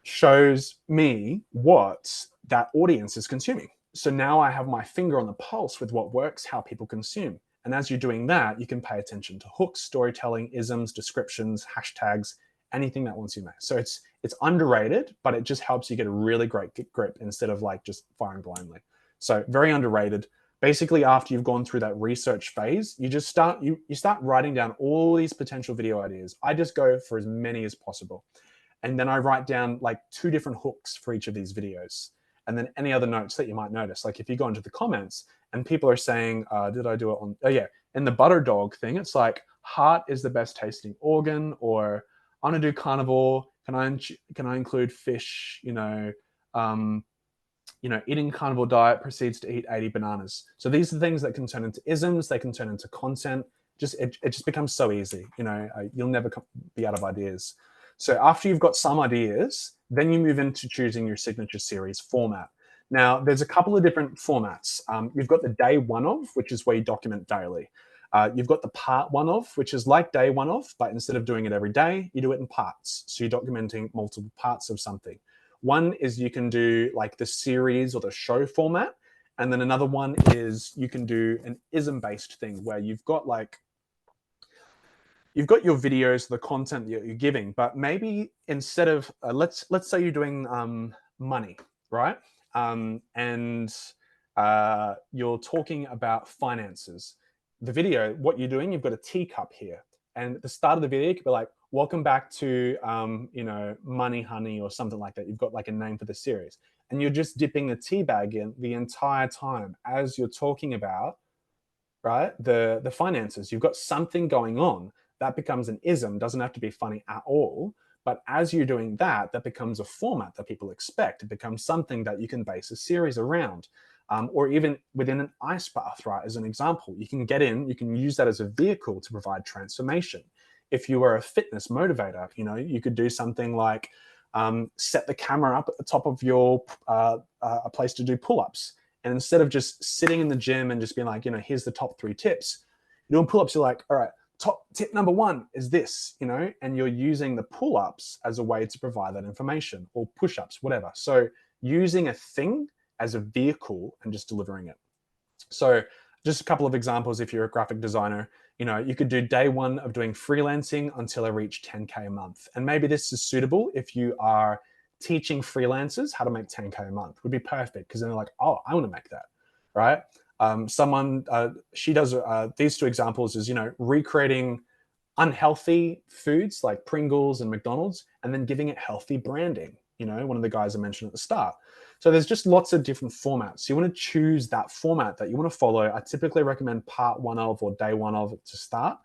shows me what that audience is consuming. So now I have my finger on the pulse with what works, how people consume. And as you're doing that, you can pay attention to hooks, storytelling, isms, descriptions, hashtags, anything that wants you know. So it's underrated, but it just helps you get a really great grip instead of like just firing blindly. So very underrated. Basically, after you've gone through that research phase, you just start writing down all these potential video ideas. I just go for as many as possible. And then I write down like 2 different hooks for each of these videos. And then any other notes that you might notice. Like if you go into the comments and people are saying, did I do it on, oh yeah, in the butter dog thing, it's like, heart is the best tasting organ, or I want to do carnivore. Can I include fish, eating carnivore diet proceeds to eat 80 bananas. So these are things that can turn into isms. They can turn into content. It just becomes so easy. You'll never be out of ideas. So after you've got some ideas, then you move into choosing your signature series format. Now, there's a couple of different formats. You've got the day one of, which is where you document daily. You've got the part one of, which is like day one of, but instead of doing it every day, you do it in parts. So you're documenting multiple parts of something. One is you can do like the series or the show format. And then another one is you can do an ism-based thing where you've got your videos, the content that you're giving, but maybe instead of, let's say you're doing money, right? And you're talking about finances. The video, what you're doing, you've got a teacup here. And at the start of the video, you could be like, welcome back to, Money Honey or something like that. You've got like a name for the series. And you're just dipping a tea bag in the entire time as you're talking about, right, the finances. You've got something going on. That becomes an ism. Doesn't have to be funny at all. But as you're doing that, that becomes a format that people expect. It becomes something that you can base a series around. Or even within an ice bath, right? As an example, you can use that as a vehicle to provide transformation. If you were a fitness motivator, you could do something like set the camera up at the top of your a place to do pull-ups. And instead of just sitting in the gym and just being like, here's the top 3 tips, you're doing pull-ups, you're like, all right, top tip number 1 is this, and you're using the pull-ups as a way to provide that information, or push-ups, whatever. So using a thing as a vehicle and just delivering it. So just a couple of examples. If you're a graphic designer, you could do day 1 of doing freelancing until I reach 10K a month. And maybe this is suitable if you are teaching freelancers how to make 10K a month. Would be perfect, because then they're like, oh, I want to make that, right? She does these 2 examples is, recreating unhealthy foods like Pringles and McDonald's, and then giving it healthy branding. One of the guys I mentioned at the start. So there's just lots of different formats. You want to choose that format that you want to follow. I typically recommend part 1 of or day 1 of to start.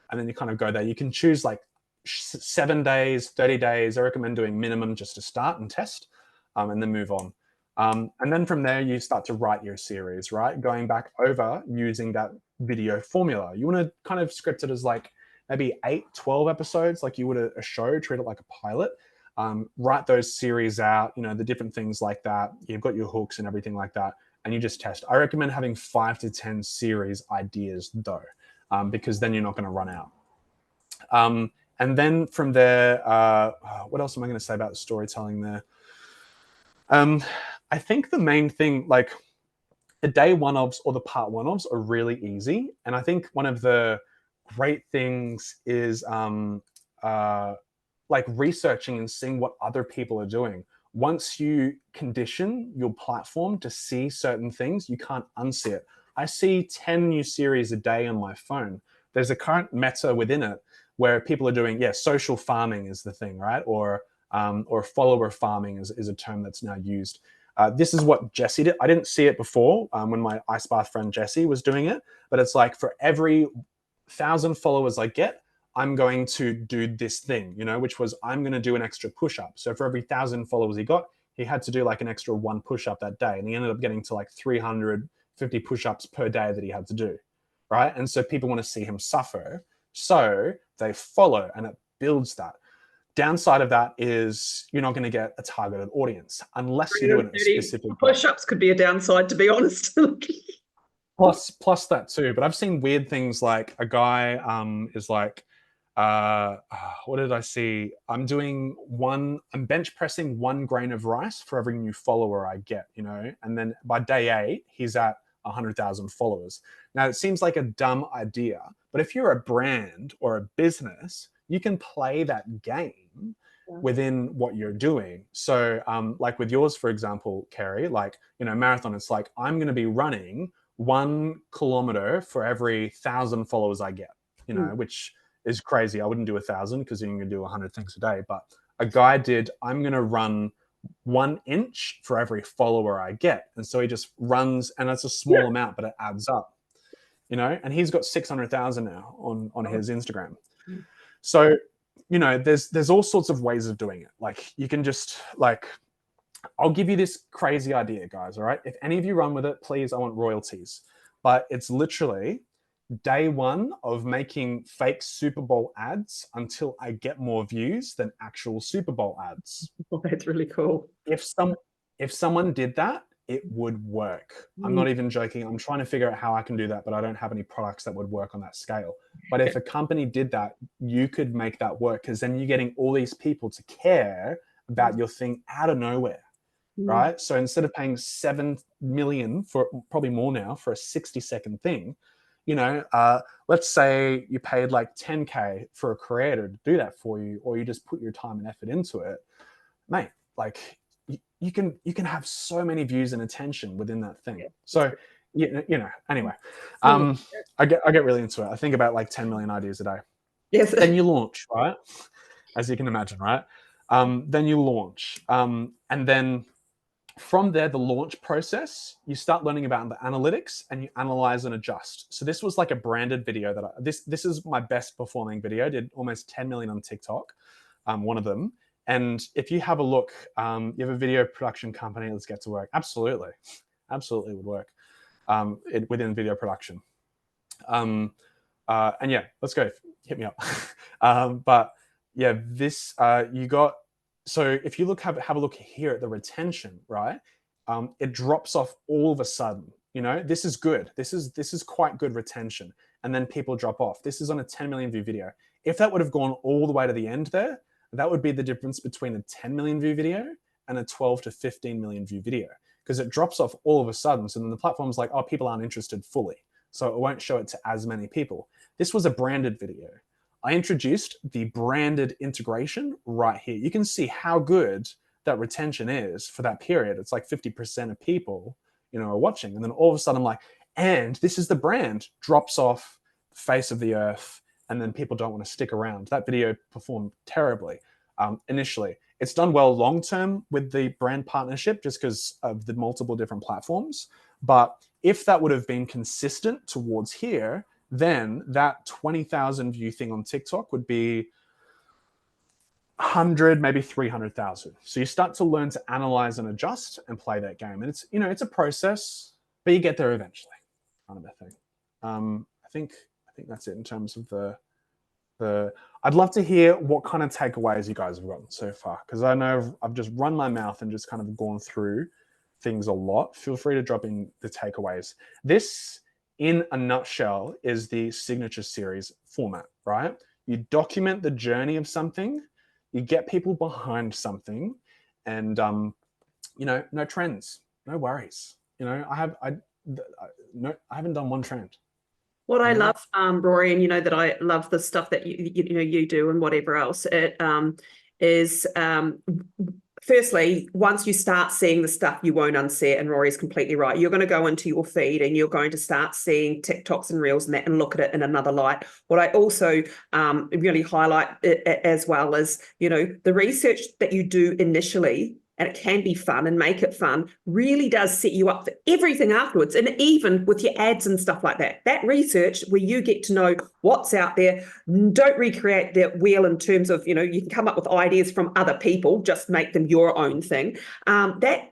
And then you kind of go there. You can choose like 7 days, 30 days. I recommend doing minimum just to start and test, and then move on. And then from there, you start to write your series, right? Going back over using that video formula. You want to kind of script it as like maybe 8, 12 episodes, like you would a show, treat it like a pilot. Write those series out, the different things like that. You've got your hooks and everything like that. and you just test. I recommend having 5 to 10 series ideas though, because then you're not going to run out. And then from there, what else am I going to say about the storytelling there? I think the main thing, like the day one ofs or the part one ofs are really easy. And I think one of the great things is like researching and seeing what other people are doing. Once you condition your platform to see certain things, you can't unsee it. I see 10 new series a day on my phone. There's a current meta within it where people are doing, social farming is the thing, right? Or follower farming is a term that's now used. This is what Jesse did. I didn't see it before when my ice bath friend Jesse was doing it, but it's like for every 1,000 followers I get, I'm going to do this thing, which was I'm going to do an extra push-up. So for every 1,000 followers he got, he had to do like an extra 1 push-up that day. And he ended up getting to like 350 push-ups per day that he had to do, right? And so people want to see him suffer. So they follow, and it builds that. Downside of that is you're not going to get a targeted audience unless you're doing a specific push-ups could be a downside, to be honest. plus that too. But I've seen weird things like a guy is like, what did I see? I'm bench pressing 1 grain of rice for every new follower I get, and then by day 8, he's at 100,000 followers. Now, it seems like a dumb idea, but if you're a brand or a business, you can play that game within what you're doing. So like with yours, for example, Kerry, like, marathon, it's like, I'm going to be running 1 kilometer for every 1,000 followers I get, which is crazy. I wouldn't do 1,000 because you're going to do 100 things a day. But a guy did, I'm going to run 1 inch for every follower I get. And so he just runs, and it's a small amount, but it adds up, and he's got 600,000 now on his Instagram. So, there's all sorts of ways of doing it. Like you can just I'll give you this crazy idea, guys. All right. If any of you run with it, please, I want royalties. But it's literally day 1 of making fake Super Bowl ads until I get more views than actual Super Bowl ads. Oh, that's really cool. If someone did that, it would work. I'm not even joking. I'm trying to figure out how I can do that, but I don't have any products that would work on that scale. But if a company did that, you could make that work, because then you're getting all these people to care about your thing out of nowhere, right? So instead of paying 7 million, for probably more now, for a 60-second thing, let's say you paid like 10K for a creator to do that for you, or you just put your time and effort into it, mate, like you can have so many views and attention within that thing. So anyway, I get really into it. I think about like 10 million ideas a day. Yes. Then you launch, right? As you can imagine, right? Then you launch, and then from there, the launch process, you start learning about the analytics, and you analyze and adjust. So this was like a branded video that this is my best performing video. Did almost 10 million on TikTok, one of them. And if you have a look, you have a video production company, let's get to work. Absolutely would work within video production. And yeah, let's go. Hit me up. But yeah, this you got. So if you have a look here at the retention, right? It drops off all of a sudden. This is good. This is quite good retention, and then people drop off. This is on a 10 million view video. If that would have gone all the way to the end there, that would be the difference between a 10 million view video and a 12 to 15 million view video, because it drops off all of a sudden. So then the platform's like, oh, people aren't interested fully, so it won't show it to as many people. This was a branded video. I introduced the branded integration right here. You can see how good that retention is for that period. It's like 50% of people, are watching. And then all of a sudden I'm like, and this is the brand, drops off face of the earth, and then people don't want to stick around. That video performed terribly initially. It's done well long-term with the brand partnership just because of the multiple different platforms. But if that would have been consistent towards here, then that 20,000 view thing on TikTok would be 100, maybe 300,000. So you start to learn to analyze and adjust and play that game. And it's, it's a process, but you get there eventually, kind of a thing. I think that's it in terms of the I'd love to hear what kind of takeaways you guys have gotten so far, because I know I've just run my mouth and just kind of gone through things a lot, feel free to drop in the takeaways. This, in a nutshell, is the signature series format, right? You document the journey of something, you get people behind something, and no trends, no worries. I haven't done one trend. What I love, Rory, and that I love the stuff that you do and whatever else. It is firstly, once you start seeing the stuff, you won't unsee it. And Rory's completely right. You're going to go into your feed and you're going to start seeing TikToks and Reels and that, and look at it in another light. What I also really highlight as well is, the research that you do initially, and it can be fun and make it fun, really does set you up for everything afterwards. And even with your ads and stuff like that, that research where you get to know what's out there, don't recreate the wheel in terms of, you can come up with ideas from other people, just make them your own thing. That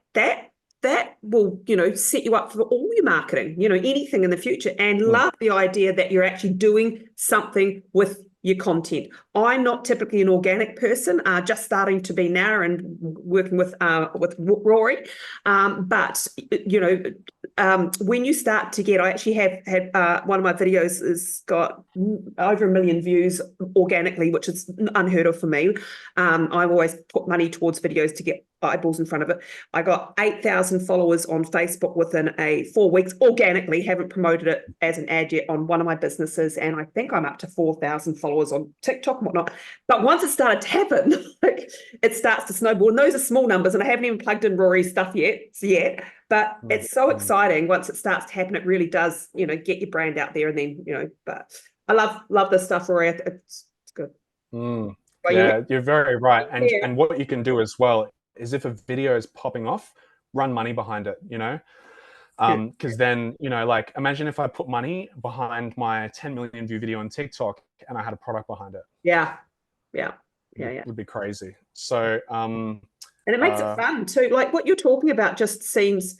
will, set you up for all your marketing, anything in the future. And love the idea that you're actually doing something with your content. I'm not typically an organic person, just starting to be now and working with Rory. But when you start to get, I actually have had one of my videos has got over 1 million views organically, which is unheard of for me. I've always put money towards videos to get eyeballs in front of it. I got 8,000 followers on Facebook within 4 weeks organically. Haven't promoted it as an ad yet on one of my businesses, and I think I'm up to 4,000 followers on TikTok and whatnot. But once it started to happen, it starts to snowball, and those are small numbers, and I haven't even plugged in Rory's stuff yet. But it's so exciting once it starts to happen. It really does, get your brand out there, and then But I love this stuff, Rory. It's good. Yeah, you're very right. And what you can do as well is, if a video is popping off, run money behind it, because then, imagine if I put money behind my 10 million view video on TikTok and I had a product behind it. Yeah. It would be crazy. So, and it makes it fun too. Like what you're talking about just seems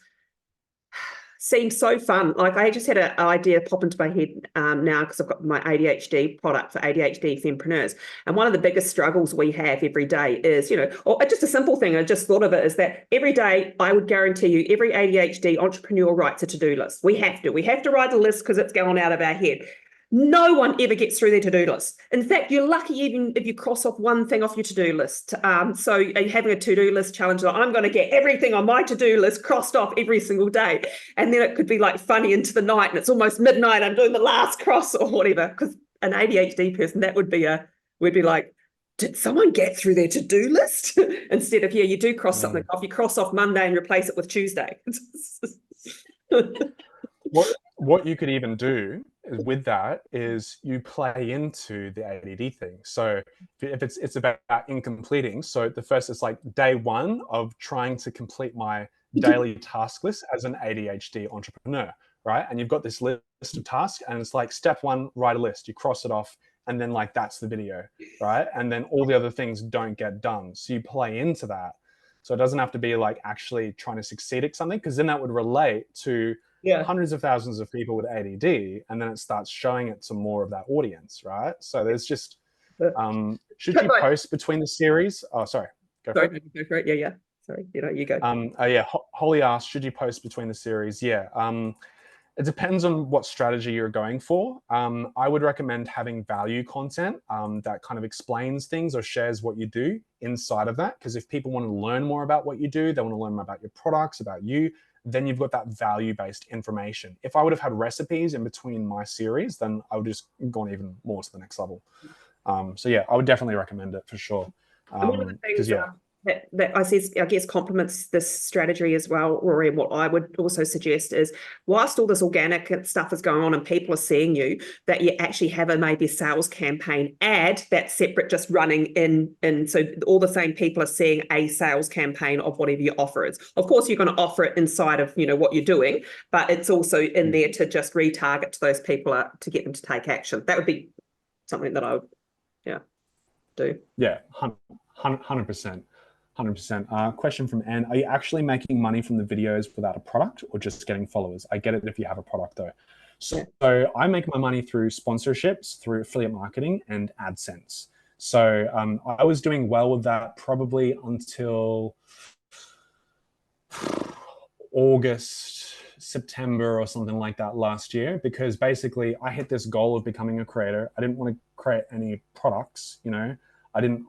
so fun. Like I just had an idea pop into my head now, because I've got my ADHD product for ADHD fempreneurs. And one of the biggest struggles we have every day is, or just a simple thing, I just thought of it, is that every day, I would guarantee you, every ADHD entrepreneur writes a to-do list. We have to write a list because it's going out of our head. No one ever gets through their to-do list. In fact, you're lucky even if you cross off one thing off your to-do list. So are you having a to-do list challenge? Like, I'm going to get everything on my to-do list crossed off every single day. And then it could be like funny into the night and it's almost midnight. I'm doing the last cross or whatever. Because an ADHD person, that would be like, did someone get through their to-do list? Instead of, you do cross something off. You cross off Monday and replace it with Tuesday. What you could even do with that is you play into the ADD thing. So if it's about incompleting, so the first, it's like day one of trying to complete my daily task list as an ADHD entrepreneur, right? And you've got this list of tasks, and it's like step one, write a list. You cross it off, and then that's the video, right? And then all the other things don't get done. So you play into that. So it doesn't have to be like actually trying to succeed at something, because then that would relate to hundreds of thousands of people with ADD, and then it starts showing it to more of that audience, right? So there's just, should you post between the series? Oh, sorry. Go for it. Yeah. Sorry, you go. Holly asked, should you post between the series? Yeah. It depends on what strategy you're going for. I would recommend having value content that kind of explains things or shares what you do inside of that. Because if people want to learn more about what you do, they want to learn more about your products, about you, then you've got that value-based information. If I would have had recipes in between my series, then I would just gone even more to the next level. So yeah, I would definitely recommend it for sure. One of the things that I guess complements this strategy as well, Rory, and what I would also suggest is, whilst all this organic stuff is going on and people are seeing you, that you actually have maybe a sales campaign ad that's separate, just running in, so all the same people are seeing a sales campaign of whatever your offer is. Of course, you're going to offer it inside of what you're doing, but it's also in there to just retarget to those people to get them to take action. That would be something that I would do. Yeah, 100%. 100%. Question from Anne. Are you actually making money from the videos without a product, or just getting followers? I get it if you have a product though. So I make my money through sponsorships, through affiliate marketing and AdSense. So I was doing well with that probably until August, September or something like that last year, because basically I hit this goal of becoming a creator. I didn't want to create any products, you know.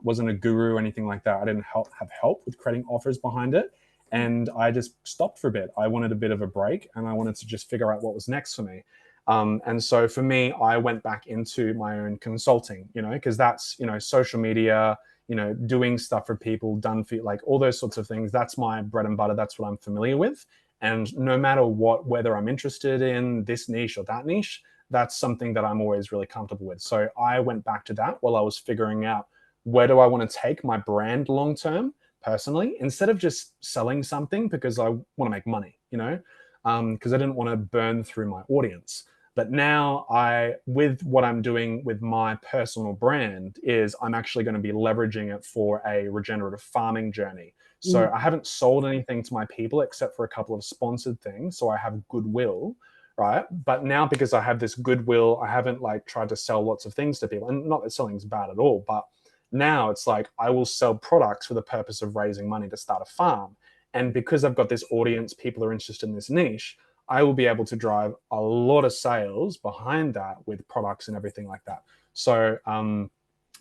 Wasn't a guru or anything like that. I didn't have help with creating offers behind it. And I just stopped for a bit. I wanted a bit of a break, and I wanted to just figure out what was next for me. And so for me, I went back into my own consulting, you know, because that's, you know, social media, you know, doing stuff for people, done for, like, all those sorts of things. That's my bread and butter. That's what I'm familiar with. And no matter what, whether I'm interested in this niche or that niche, that's something that I'm always really comfortable with. So I went back to that while I was figuring out, where do I want to take my brand long term, personally, instead of just selling something because I want to make money, you know, because I didn't want to burn through my audience. But now with what I'm doing with my personal brand, is I'm actually going to be leveraging it for a regenerative farming journey. So I haven't sold anything to my people except for a couple of sponsored things. So I have goodwill, right? But now, because I have this goodwill, I haven't like tried to sell lots of things to people, and not that selling's bad at all, but now it's like I will sell products for the purpose of raising money to start a farm. And because I've got this audience, people are interested in this niche, I will be able to drive a lot of sales behind that with products and everything like that. So,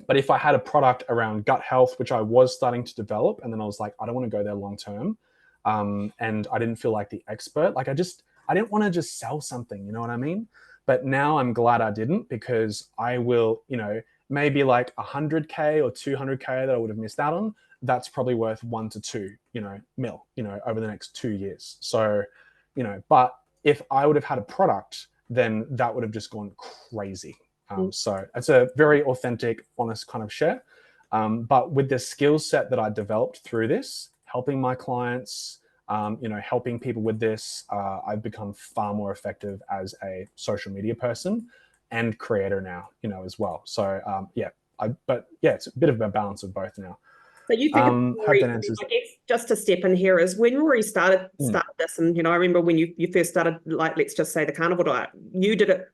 but if I had a product around gut health, which I was starting to develop, and then I was like, I don't want to go there long term, and I didn't feel like the expert, like I didn't want to just sell something, you know what I mean? But now I'm glad I didn't, because I will, you know, maybe like 100K or 200K that I would have missed out on, that's probably worth 1 to 2, you know, mil, you know, over the next 2 years. So, you know, but if I would have had a product, then that would have just gone crazy. So it's a very authentic, honest kind of share. But with the skill set that I developed through this, helping my clients, you know, helping people with this, I've become far more effective as a social media person and creator now, you know, as well. So but it's a bit of a balance of both now. So you think hope that answers. I guess just to step in here is, when Rory started this, and you know, I remember when you first started, like, let's just say the carnivore diet, you did it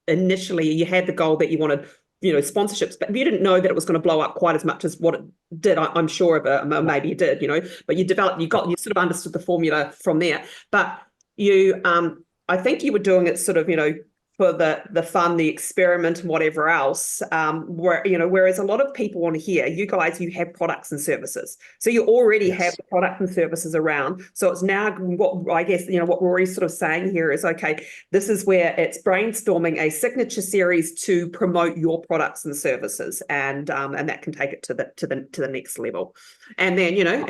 initially, you had the goal that you wanted, you know, sponsorships, but you didn't know that it was going to blow up quite as much as what it did. I'm sure of it. Maybe it did, you know, but you sort of understood the formula from there. But you, I think you were doing it sort of, you know, for the fun, the experiment, and whatever else. Whereas a lot of people want to hear, you guys, you have products and services, so you already have the product and services around. So it's now what I guess, you know, what Rory's sort of saying here is, okay, this is where it's brainstorming a signature series to promote your products and services, and that can take it to the next level. And then, you know,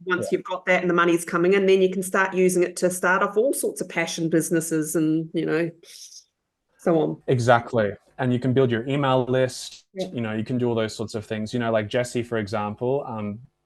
once you've got that and the money's coming in, then you can start using it to start off all sorts of passion businesses, and you know, so on. Exactly. And you can build your email list, you know, you can do all those sorts of things, you know, like Jesse, for example,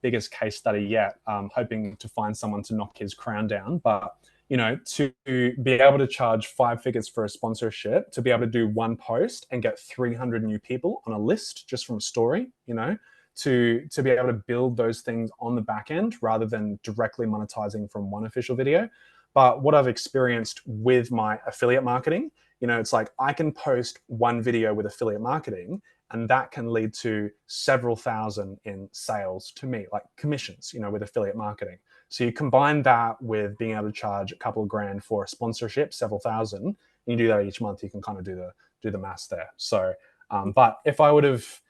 biggest case study yet, hoping to find someone to knock his crown down. But, you know, to be able to charge 5 figures for a sponsorship, to be able to do one post and get 300 new people on a list just from a story, you know, to be able to build those things on the back end rather than directly monetizing from one official video. But what I've experienced with my affiliate marketing, you know, it's like I can post one video with affiliate marketing, and that can lead to several thousand in sales to me, like commissions, you know, with affiliate marketing. So you combine that with being able to charge a couple of grand for a sponsorship, several thousand, and you do that each month, you can kind of do the maths there. So, but if I would have,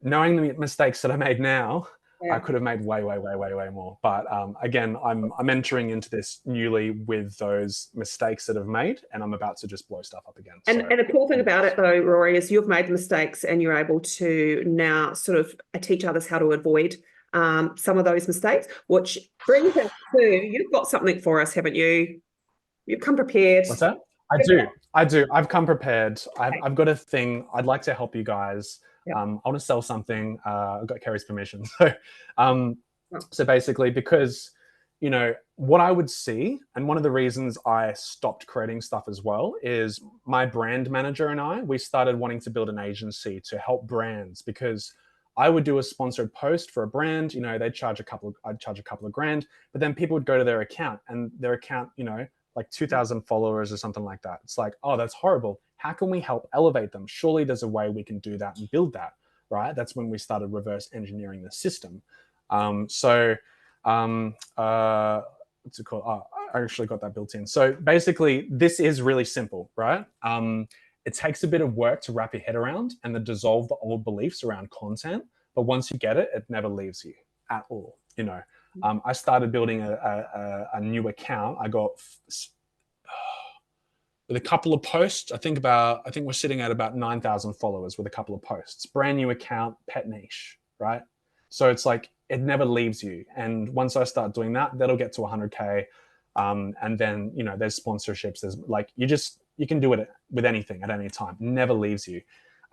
knowing the mistakes that I made now, I could have made way more. But again, I'm entering into this newly with those mistakes that I've made, and I'm about to just blow stuff up again. And the cool thing about it, though, Rory, is you've made mistakes and you're able to now sort of teach others how to avoid some of those mistakes, which brings us to, you've got something for us, haven't you? You've come prepared. What's that? I do. I've come prepared. I've got a thing. I'd like to help you guys. I want to sell something. I've got Kerry's permission. So basically, because, you know, what I would see, and one of the reasons I stopped creating stuff as well, is my brand manager and we started wanting to build an agency to help brands, because I would do a sponsored post for a brand, you know, I'd charge a couple of grand, but then people would go to their account, and their account, you know, like 2,000 followers or something like that. It's like, oh, that's horrible. How can we help elevate them? Surely there's a way we can do that and build that, right? That's when we started reverse engineering the system. What's it called? I actually got that built in. So basically, this is really simple, right? It takes a bit of work to wrap your head around and then dissolve the old beliefs around content. But once you get it, it never leaves you at all. I started building a new account. I got with a couple of posts. I think we're sitting at about 9,000 followers with a couple of posts. Brand new account, pet niche, right? So it's like it never leaves you. And once I start doing that, that'll get to 100K. And then there's sponsorships. There's you can do it with anything at any time. Never leaves you.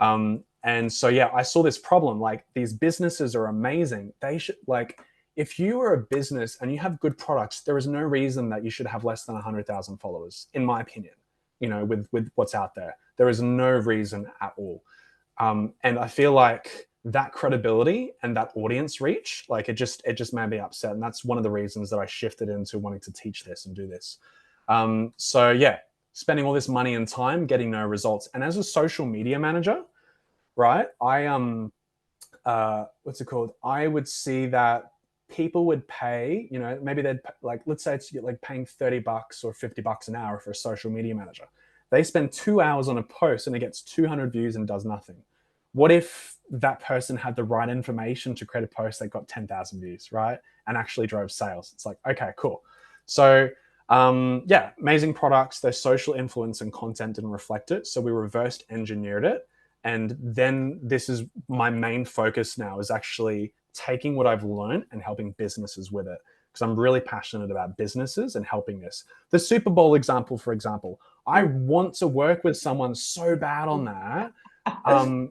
And so I saw this problem. Like, these businesses are amazing. They should, like, if you are a business and you have good products, there is no reason that you should have less than 100,000 followers, in my opinion. With what's out there, there is no reason at all. And I feel like that credibility and that audience reach, like, it just made me upset. And that's one of the reasons that I shifted into wanting to teach this and do this. Spending all this money and time getting no results. And as a social media manager, right, I what's it called? I would see that people would pay, maybe they'd, like, let's say it's like paying $30 or $50 an hour for a social media manager. They spend 2 hours on a post and it gets 200 views and does nothing. What if that person had the right information to create a post that got 10,000 views, right? And actually drove sales? It's like, okay, cool. So amazing products. Their social influence and content didn't reflect it. So we reversed engineered it. And then this is my main focus now, is actually taking what I've learned and helping businesses with it, because I'm really passionate about businesses and helping this. The Super Bowl example, for example, I want to work with someone so bad on that,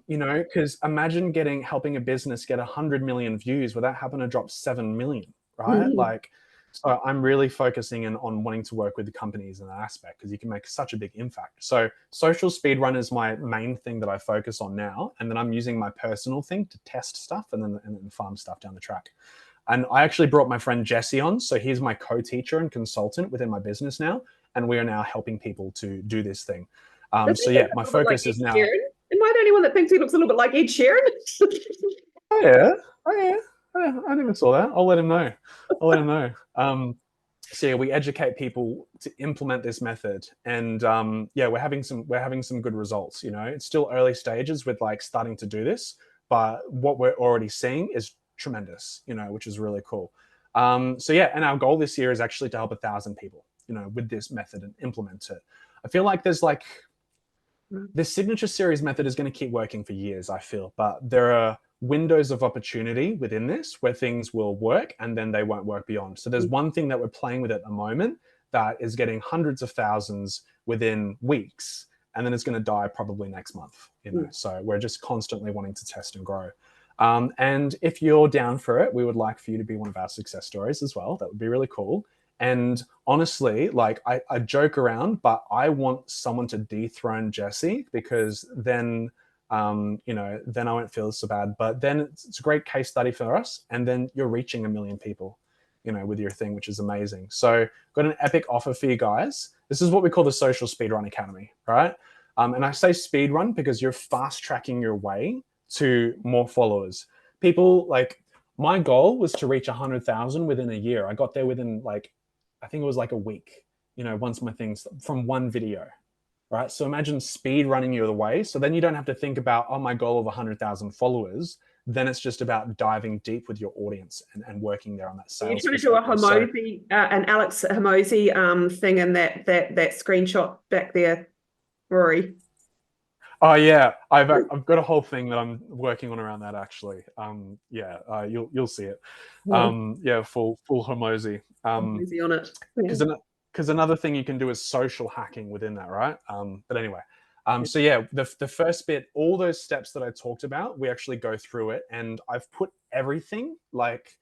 because imagine helping a business get 100 million views without having to drop 7 million, right? Like, so I'm really focusing on wanting to work with the companies in that aspect, because you can make such a big impact. So social speed run is my main thing that I focus on now. And then I'm using my personal thing to test stuff and then farm stuff down the track. And I actually brought my friend Jesse on. So he's my co-teacher and consultant within my business now. And we are now helping people to do this thing. My focus is now. Am I the only one that thinks he looks a little bit like Ed Sheeran? Oh yeah. I never saw that. I'll let him know. We educate people to implement this method, and we're having some good results. It's still early stages with, like, starting to do this, but what we're already seeing is tremendous. Which is really cool. And our goal this year is actually to help 1,000 people, with this method and implement it. I feel like there's like this signature series method is going to keep working for years, I feel, but there are windows of opportunity within this where things will work and then they won't work beyond. So there's one thing that we're playing with at the moment that is getting hundreds of thousands within weeks, and then it's going to die probably next month. So we're just constantly wanting to test and grow. And if you're down for it, we would like for you to be one of our success stories as well. That would be really cool. And honestly, like, I joke around, but I want someone to dethrone Jesse, because then then I won't feel so bad. But then it's a great case study for us. And then you're reaching 1 million people, with your thing, which is amazing. So got an epic offer for you guys. This is what we call the Social Speedrun Academy, right? And I say speedrun because you're fast tracking your way to more followers. People, like, my goal was to reach 100,000 within a year. I got there within, like, I think it was like a week, once my things from one video. Right. So imagine speed running you the way. So then you don't have to think about, my goal of 100,000 followers. Then it's just about diving deep with your audience and working there on that sales. You're trying to do a Hormozi, an Alex Hormozi thing in that screenshot back there, Rory. Oh yeah, I've got a whole thing that I'm working on around that, actually. You'll see it. Full Hormozi. Hormozi on it. Because another thing you can do is social hacking within that, right? But anyway, the first bit, all those steps that I talked about, we actually go through it, and I've put everything, like,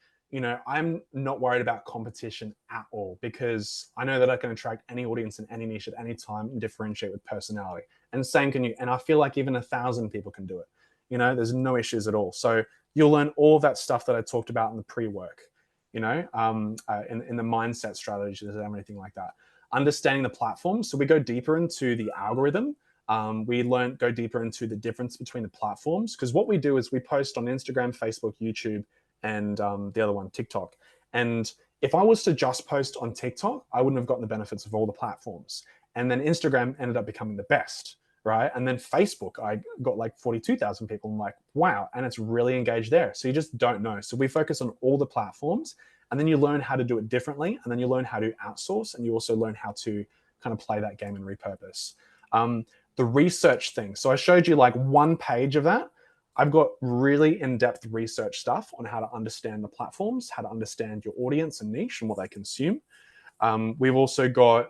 I'm not worried about competition at all, because I know that I can attract any audience in any niche at any time and differentiate with personality. And same can you. And I feel like even 1,000 people can do it. There's no issues at all. So you'll learn all of that stuff that I talked about in the pre-work. In the mindset strategies and everything like that. Understanding the platform. So we go deeper into the algorithm. We go deeper into the difference between the platforms, because what we do is we post on Instagram, Facebook, YouTube, and the other one, TikTok. And if I was to just post on TikTok, I wouldn't have gotten the benefits of all the platforms. And then Instagram ended up becoming the best, right? And then Facebook, I got like 42,000 people. I'm like, wow. And it's really engaged there. So you just don't know. So we focus on all the platforms, and then you learn how to do it differently. And then you learn how to outsource, and you also learn how to kind of play that game and repurpose. The research thing. So I showed you like one page of that. I've got really in-depth research stuff on how to understand the platforms, how to understand your audience and niche and what they consume. We've also got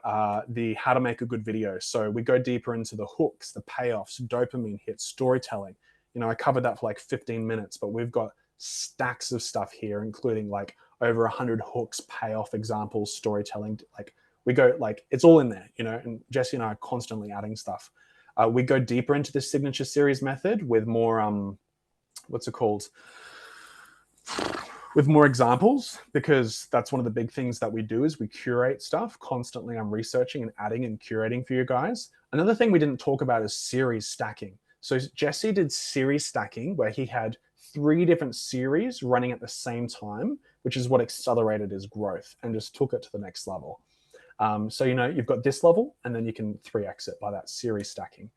the how to make a good video. So we go deeper into the hooks, the payoffs, dopamine hits, storytelling. You know, I covered that for like 15 minutes, but we've got stacks of stuff here, including like over 100 hooks, payoff examples, storytelling. Like we go, like it's all in there, you know, and Jesse and I are constantly adding stuff. We go deeper into the signature series method with more, what's it called? With more examples, because that's one of the big things that we do is we curate stuff constantly. I'm researching and adding and curating for you guys. Another thing we didn't talk about is series stacking. So Jesse did series stacking where he had 3 different series running at the same time, which is what accelerated his growth and just took it to the next level. So, you know, you've got this level, and then you can 3x it by that series stacking.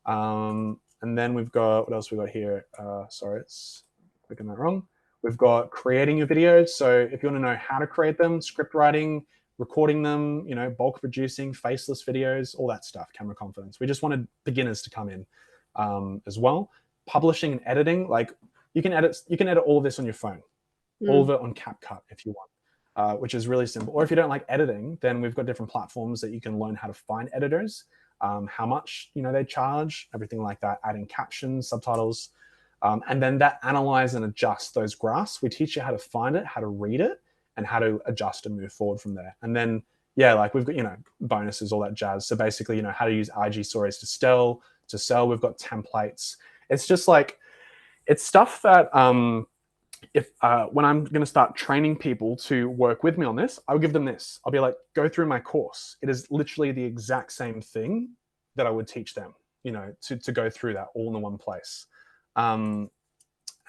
And then we've got, what else we got here? Sorry, it's clicking that wrong. We've got creating your videos. So if you want to know how to create them, script writing, recording them, you know, bulk producing, faceless videos, all that stuff, camera confidence. We just wanted beginners to come in as well. Publishing and editing, like you can edit all of this on your phone, all of it on CapCut if you want, which is really simple. Or if you don't like editing, then we've got different platforms that you can learn how to find editors, how much, you know, they charge, everything like that, adding captions, subtitles. And then that analyze and adjust those graphs. We teach you how to find it, how to read it, and how to adjust and move forward from there. And then, yeah, like we've got, you know, bonuses, all that jazz. So basically, you know, how to use IG stories to sell. We've got templates. It's just like, it's stuff that when I'm going to start training people to work with me on this, I'll give them this. I'll be like, go through my course. It is literally the exact same thing that I would teach them, you know, to go through that all in the one place. And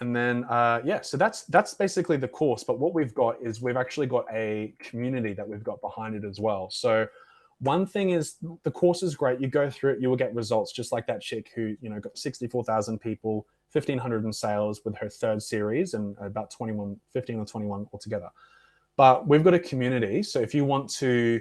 then, yeah, so that's basically the course. But what we've got is we've actually got a community that we've got behind it as well. So one thing is the course is great. You go through it, you will get results just like that chick who, you know, got 64,000 people, 1,500 in sales with her 3rd series and about 15 or 21 altogether. But we've got a community. So if you want to,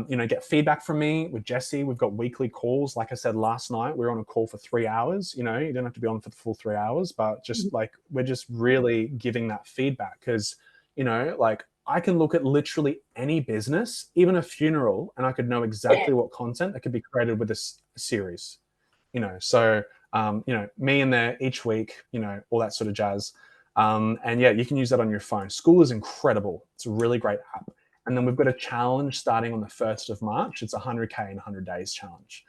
you know, get feedback from me with Jesse, we've got weekly calls. Like I said, last night, we were on a call for 3 hours. You know, you don't have to be on for the full 3 hours, but just like, we're just really giving that feedback because, you know, like I can look at literally any business, even a funeral, and I could know exactly what content that could be created with this series, you know. So, you know, me in there each week, you know, all that sort of jazz. And yeah, you can use that on your phone. School is incredible. It's a really great app. And then we've got a challenge starting on the 1st of March. It's a 100K in 100 days challenge,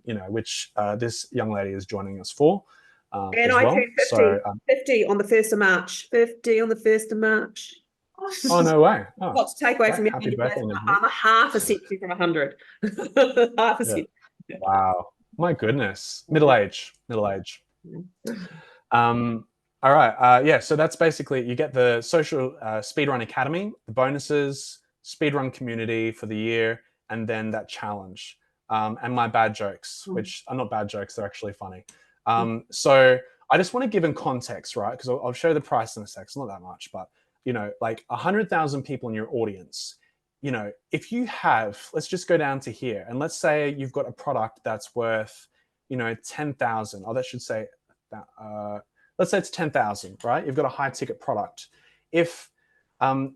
you know, which this young lady is joining us for. And as I well. turned 50, So, 50 on the 1st of March. 50 on the 1st of March. Oh, no way. Oh, Not to take away from your happy birthday, I'm a half a century from 100. Half a century. Wow. My goodness. Middle age. All right. Yeah. So that's basically, you get the social speedrun academy, the bonuses, speedrun community for the year, and then that challenge. And my bad jokes, which are not bad jokes. They're actually funny. So I just want to give in context, right? Because I'll show the price in a sec. It's not that much, but, you know, like 100,000 people in your audience, you know, if you have, let's just go down to here, and let's say you've got a product that's worth, you know, 10,000. Oh, that should say, let's say it's 10,000, right? You've got a high ticket product. If 10,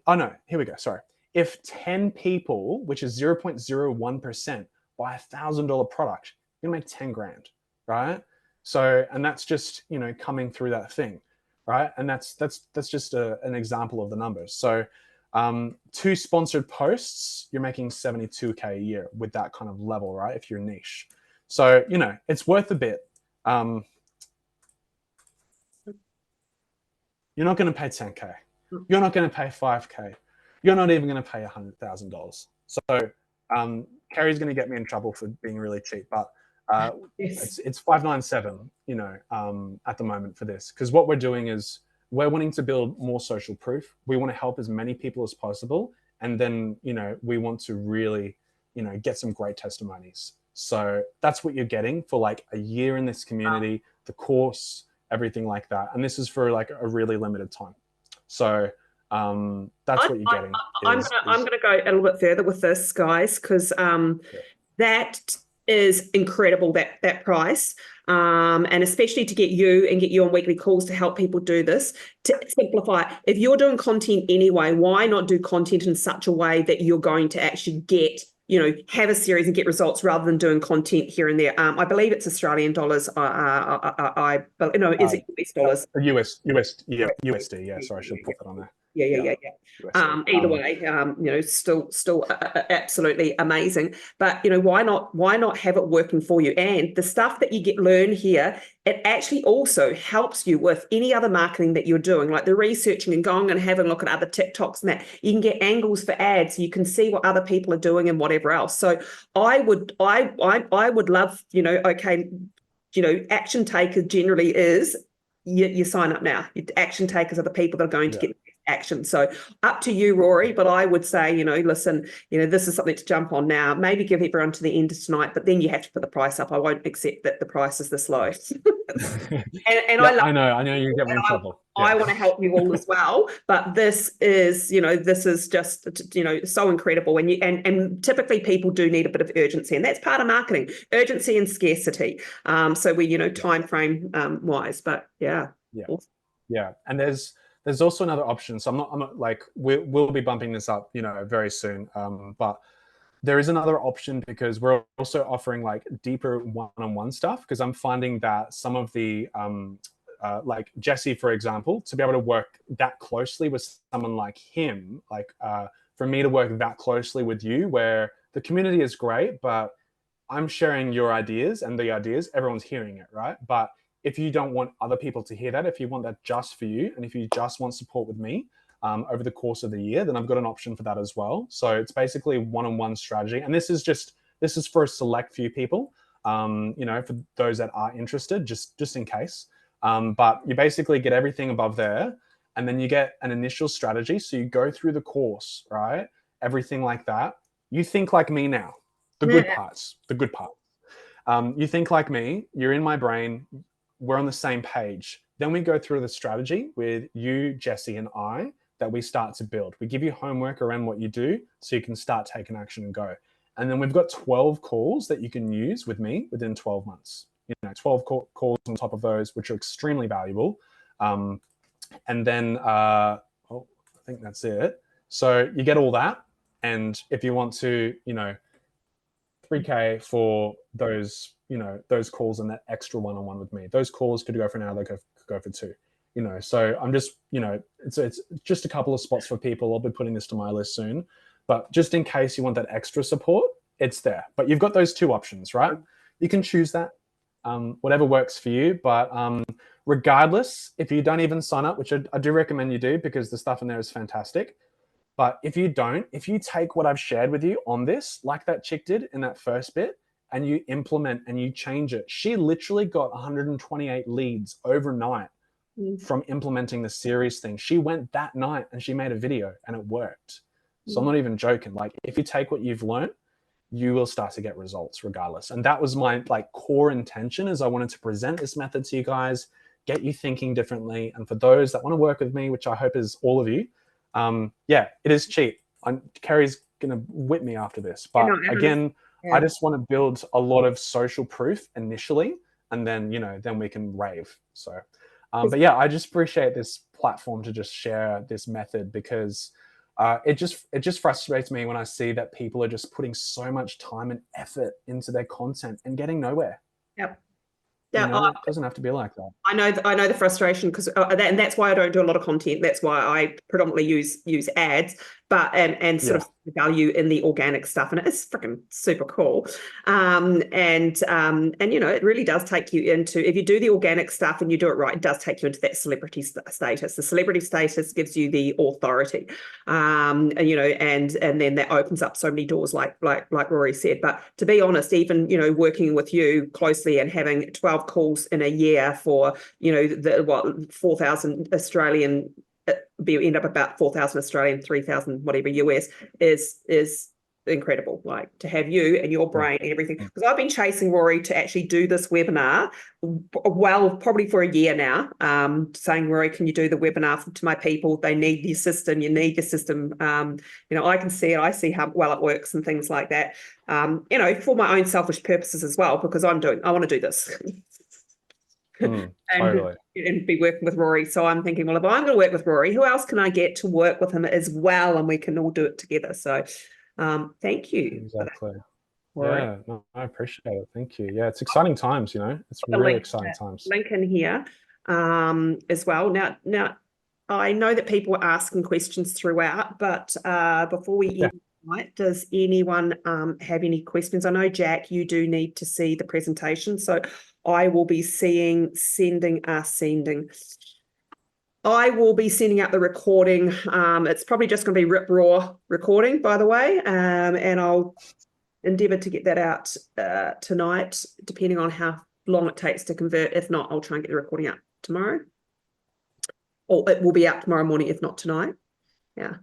oh no, here we go. Sorry. If 10 people, which is 0.01%, buy $1,000 product, you're gonna make 10 grand, right? So, and that's just, you know, coming through that thing, right? And that's just an example of the numbers. So, 2 sponsored posts, you're making 72K a year with that kind of level, right? If you're niche. So, you know, it's worth a bit. You're not going to pay 10K. You're not going to pay 5K. You're not even going to pay $100,000. So, Carrie's going to get me in trouble for being really cheap, but it's $597, you know, at the moment for this, because what we're doing is we're wanting to build more social proof. We want to help as many people as possible. And then, we want to really, get some great testimonies. So that's what you're getting for like a year in this community, the course, everything like that. And this is for like a really limited time. So that's what you're getting. I'm gonna go a little bit further with this, guys, because that is incredible, that price. And especially to get you on weekly calls to help people do this, to simplify. If you're doing content anyway, why not do content in such a way that you're going to actually get, have a series and get results rather than doing content here and there? I believe it's Australian dollars. Is it US dollars? USD. Yeah, sorry, I should put that on there. Yeah. Either way, still absolutely amazing. But why not have it working for you? And the stuff that you learn here, it actually also helps you with any other marketing that you're doing, like the researching and going and having a look at other TikToks and that. You can get angles for ads. You can see what other people are doing and whatever else. So I would love, action taker generally is you sign up now. Action takers are the people that are going to get action. So up to you, Rory, but I would say, listen, this is something to jump on now. Maybe give everyone to the end of tonight, but then you have to put the price up. I won't accept that the price is this low. I know you get me in trouble. I want to help you all as well, but this is just so incredible. And typically people do need a bit of urgency, and that's part of marketing, urgency and scarcity. So we time frame wise, but yeah. And there's also another option. So I'm not like we'll be bumping this up, very soon. But there is another option because we're also offering like deeper one-on-one stuff, because I'm finding that some of the like Jesse, for example, to be able to work that closely with someone like him, like for me to work that closely with you, where the community is great, but I'm sharing your ideas and the ideas, everyone's hearing it, right? But if you don't want other people to hear that, if you want that just for you, and if you just want support with me over the course of the year, then I've got an option for that as well. So it's basically one-on-one strategy. And this is for a select few people, for those that are interested, just in case. But you basically get everything above there, and then you get an initial strategy. So you go through the course, right? Everything like that. You think like me now, the good parts. You think like me, you're in my brain, we're on the same page. Then we go through the strategy with you, Jesse, and I that we start to build. We give you homework around what you do so you can start taking action and go. And then we've got 12 calls that you can use with me within 12 months. 12 calls on top of those, which are extremely valuable. And then, I think that's it. So you get all that. And if you want to, $3K for those, those calls and that extra one-on-one with me, those calls could go for an hour, they could go for two, so I'm just, it's just a couple of spots for people. I'll be putting this to my list soon, but just in case you want that extra support, it's there. But you've got those two options, right? You can choose that, whatever works for you. But regardless, if you don't even sign up, which I do recommend you do, because the stuff in there is fantastic. But if you take what I've shared with you on this, like that chick did in that first bit, and you implement and you change it. She literally got 128 leads overnight from implementing the series thing. She went that night and she made a video and it worked. So I'm not even joking. Like, if you take what you've learned, you will start to get results regardless. And that was my core intention, is I wanted to present this method to you guys, get you thinking differently. And for those that want to work with me, which I hope is all of you, it is cheap. Carrie's going to whip me after this. But again, I just want to build a lot of social proof initially, and then, then we can rave. So, but yeah, I just appreciate this platform to just share this method, because it just frustrates me when I see that people are just putting so much time and effort into their content and getting nowhere. Yep. Yeah, it doesn't have to be like that. I know the frustration, because and that's why I don't do a lot of content. That's why I predominantly use ads. but and sort of value in the organic stuff, and it's freaking super cool. And you know, it really does take you into, if you do the organic stuff and you do it right, it does take you into that celebrity status. The celebrity status gives you the authority, and, you know, and then that opens up so many doors, like Rory said. But to be honest, even, you know, working with you closely and having 12 calls in a year for, you know, the 4,000 Australian, end up about 4,000 Australian, 3,000 whatever US, is incredible. Like, to have you and your brain and everything, because I've been chasing Rory to actually do this webinar, well, probably for a year now, saying, Rory, can you do the webinar to my people? They need your system. You need your system. You know, I can see it. I see how well it works and things like that. You know, for my own selfish purposes as well, because I want to do this. Totally. And be working with Rory. So I'm thinking, well, if I'm going to work with Rory, who else can I get to work with him as well? And we can all do it together. So thank you. Exactly. Rory. Yeah, no, I appreciate it. Thank you. Yeah, it's exciting times, you know. It's really exciting times. Link in here as well. Now, I know that people are asking questions throughout, but before we end tonight, does anyone have any questions? I know, Jack, you do need to see the presentation, so I will be I will be sending out the recording. It's probably just going to be rip raw recording, by the way, and I'll endeavour to get that out tonight, depending on how long it takes to convert. If not, I'll try and get the recording out tomorrow, or it will be out tomorrow morning, if not tonight. Yeah.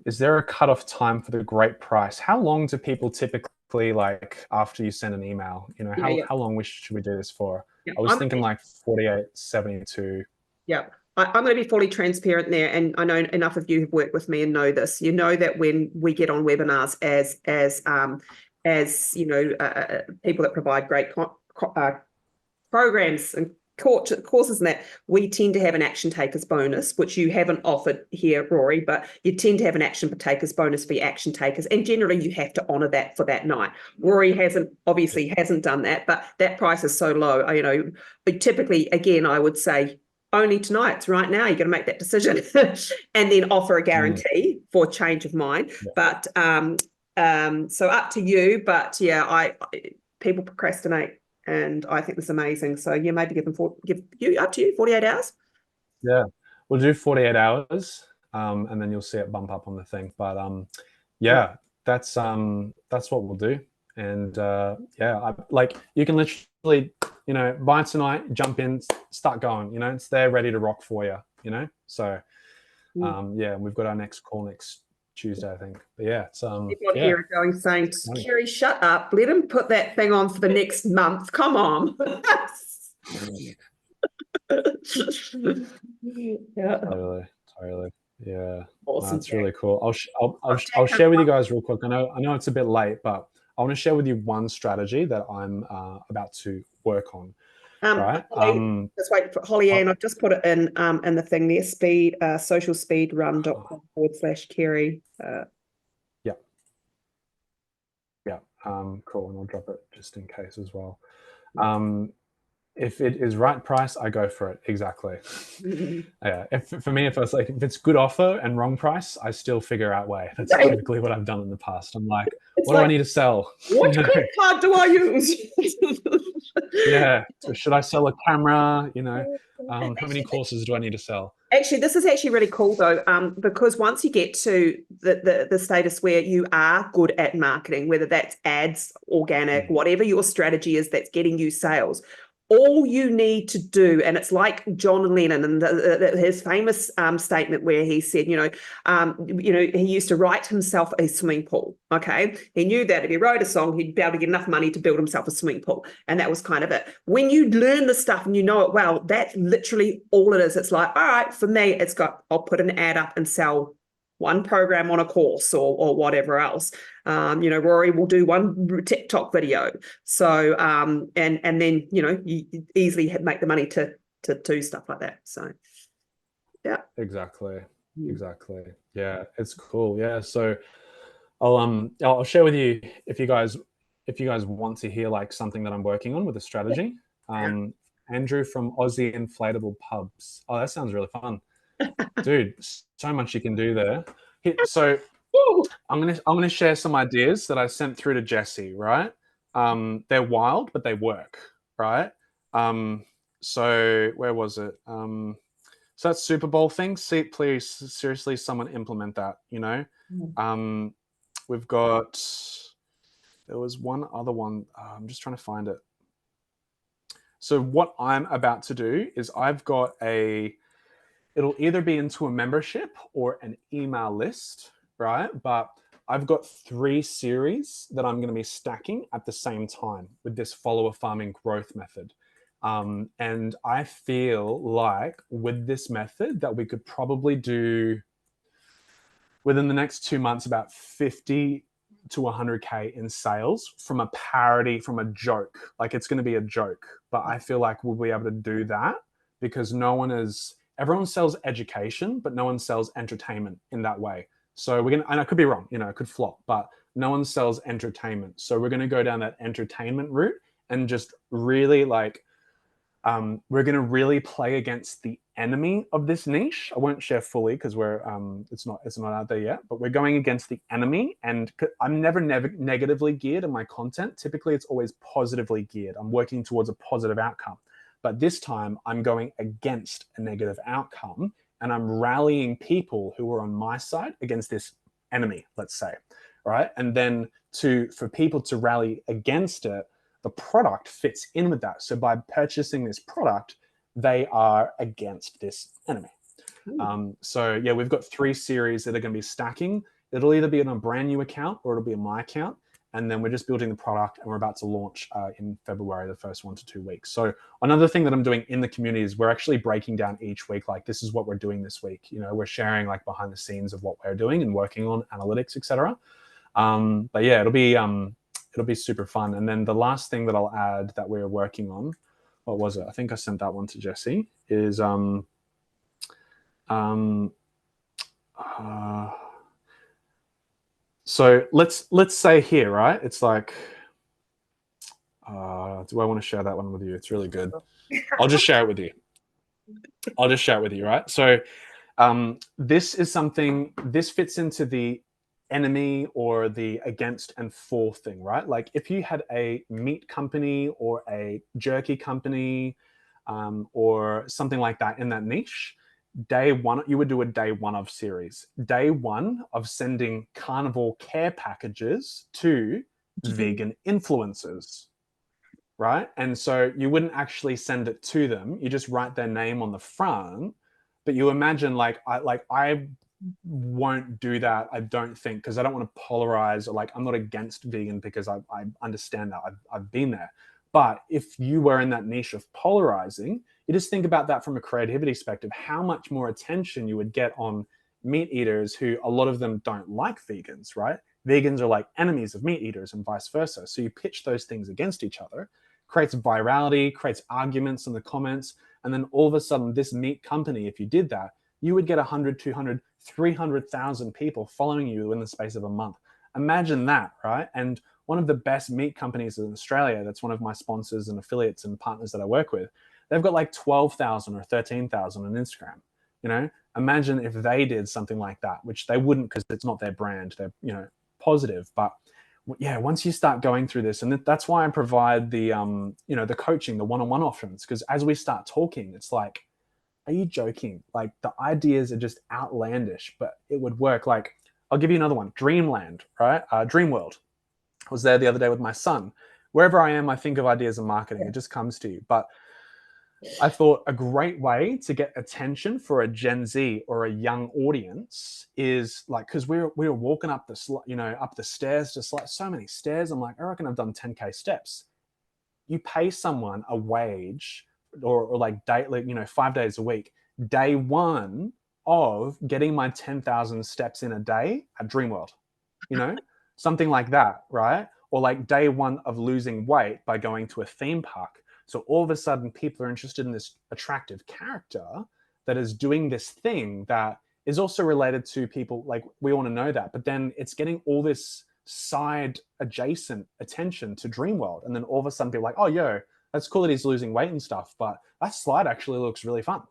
Is there a cutoff time for the great price? How long do people typically, like, after you send an email, you know, how long should we do this for? I was thinking like 48, 72. Yeah. I'm going to be fully transparent there, and I know enough of you have worked with me and know this. You know that when we get on webinars as you know, people that provide great programs and courses and that, we tend to have an action takers bonus, which you haven't offered here, Rory, but you tend to have an action takers bonus for your action takers, and generally you have to honor that for that night. Rory obviously hasn't done that, but that price is so low. You know, typically, again, I would say only tonight's right now. You're going to make that decision and then offer a guarantee for change of mind. But so up to you. But yeah, people procrastinate, and I think that's amazing. So yeah, maybe give you up to you 48 hours. Yeah, we'll do 48 hours, and then you'll see it bump up on the thing. But yeah, that's what we'll do. And like, you can literally, you know, buy tonight, jump in, start going. You know, it's there ready to rock for you. You know, so yeah, we've got our next call next Tuesday, I think. But yeah, it's people here are going saying, Kerry, shut up, let him put that thing on for the next month, come on. Yeah, totally. Yeah, awesome. That's really cool. I'll share with you guys real quick. I know it's a bit late, but I want to share with you one strategy that I'm about to work on. Right. Just wait for Holly Ann. I've just put it in the thing there. socialspeedrun.com/Kerry. Cool. And I'll drop it just in case as well. If it is right price, I go for it. Exactly. Yeah. If it's good offer and wrong price, I still figure out way. That's typically what I've done in the past. I'm like, what do I need to sell? What credit card do I use? Yeah. Should I sell a camera? You know, how many courses do I need to sell? Actually, this is actually really cool though, because once you get to the status where you are good at marketing, whether that's ads, organic, whatever your strategy is that's getting you sales, all you need to do, and it's like John Lennon and his famous statement where he said, he used to write himself a swimming pool. Okay, he knew that if he wrote a song, he'd be able to get enough money to build himself a swimming pool, and that was kind of it. When you learn the stuff and you know it well, that's literally all it is. It's like, all right, for me, I'll put an ad up and sell one program on a course or whatever else. Rory will do one TikTok video. So, and then, you easily make the money to do stuff like that. So, yeah. Exactly. Yeah, it's cool. Yeah. So I'll share with you if you guys want to hear like something that I'm working on with a strategy. Andrew from Aussie Inflatable Pubs. Oh, that sounds really fun. Dude, so much you can do there. So I'm gonna share some ideas that I sent through to Jesse, right? They're wild, but they work, right? So where was it? So that Super Bowl thing. See, please, seriously, someone implement that. We've got. There was one other one. I'm just trying to find it. So what I'm about to do is I've got it'll either be into a membership or an email list, right? But I've got 3 series that I'm going to be stacking at the same time with this follower farming growth method. And I feel like with this method that we could probably do within the next 2 months about 50 to 100K in sales from a parody, from a joke. Like it's going to be a joke, but I feel like we'll be able to do that because everyone sells education, but no one sells entertainment in that way. So and I could be wrong, it could flop, but no one sells entertainment. So we're going to go down that entertainment route and just really we're going to really play against the enemy of this niche. I won't share fully because it's not out there yet, but we're going against the enemy. And I'm never negatively geared in my content. Typically, it's always positively geared. I'm working towards a positive outcome. But this time, I'm going against a negative outcome, and I'm rallying people who are on my side against this enemy, let's say, right? And then for people to rally against it, the product fits in with that. So by purchasing this product, they are against this enemy. So yeah, we've got 3 series that are going to be stacking. It'll either be on a brand new account or it'll be on my account. And then we're just building the product and we're about to launch in February, the first 1 to 2 weeks. So another thing that I'm doing in the community is we're actually breaking down each week, like this is what we're doing this week. We're sharing like behind the scenes of what we're doing and working on analytics, etc. But yeah, it'll be super fun. And then the last thing that I'll add that we're working on, what was it? I think I sent that one to Jesse, is so let's say here, right? It's like, do I want to share that one with you? It's really good. I'll just share it with you, right? So this fits into the enemy or the against and for thing, right? Like if you had a meat company or a jerky company or something like that in that niche, day one, you would do a day 1 of series. Day 1 of sending carnivore care packages to vegan influencers, right? And so you wouldn't actually send it to them. You just write their name on the front. But you imagine I won't do that, I don't think, because I don't want to polarize, or I'm not against vegan because I understand that. I've been there. But if you were in that niche of polarizing, you just think about that from a creativity perspective, how much more attention you would get on meat eaters who a lot of them don't like vegans, right? Vegans are like enemies of meat eaters and vice versa. So you pitch those things against each other, creates virality, creates arguments in the comments. And then all of a sudden, this meat company, if you did that, you would get 100, 200, 300,000 people following you in the space of a month. Imagine that, right? And one of the best meat companies in Australia, that's one of my sponsors and affiliates and partners that I work with, they've got like 12,000 or 13,000 on Instagram. Imagine if they did something like that, which they wouldn't because it's not their brand. They're, positive. But yeah, once you start going through this, and that's why I provide the, the coaching, the one-on-one options, because as we start talking, it's like, are you joking? Like the ideas are just outlandish, but it would work. Like I'll give you another one, Dreamland, right? Dreamworld. I was there the other day with my son. Wherever I am, I think of ideas in marketing. It just comes to you. But I thought a great way to get attention for a Gen Z or a young audience is like, because we were walking up the stairs, just like so many stairs. I'm like, I reckon I've done 10K steps. You pay someone a wage or like 5 days a week. Day 1 of getting my 10,000 steps in a day at Dreamworld, something like that, right? Or like day 1 of losing weight by going to a theme park. So all of a sudden, people are interested in this attractive character that is doing this thing that is also related to people. Like we want to know that, but then it's getting all this side adjacent attention to Dreamworld. And then all of a sudden, people are like, oh, yo, that's cool that he's losing weight and stuff, but that slide actually looks really fun.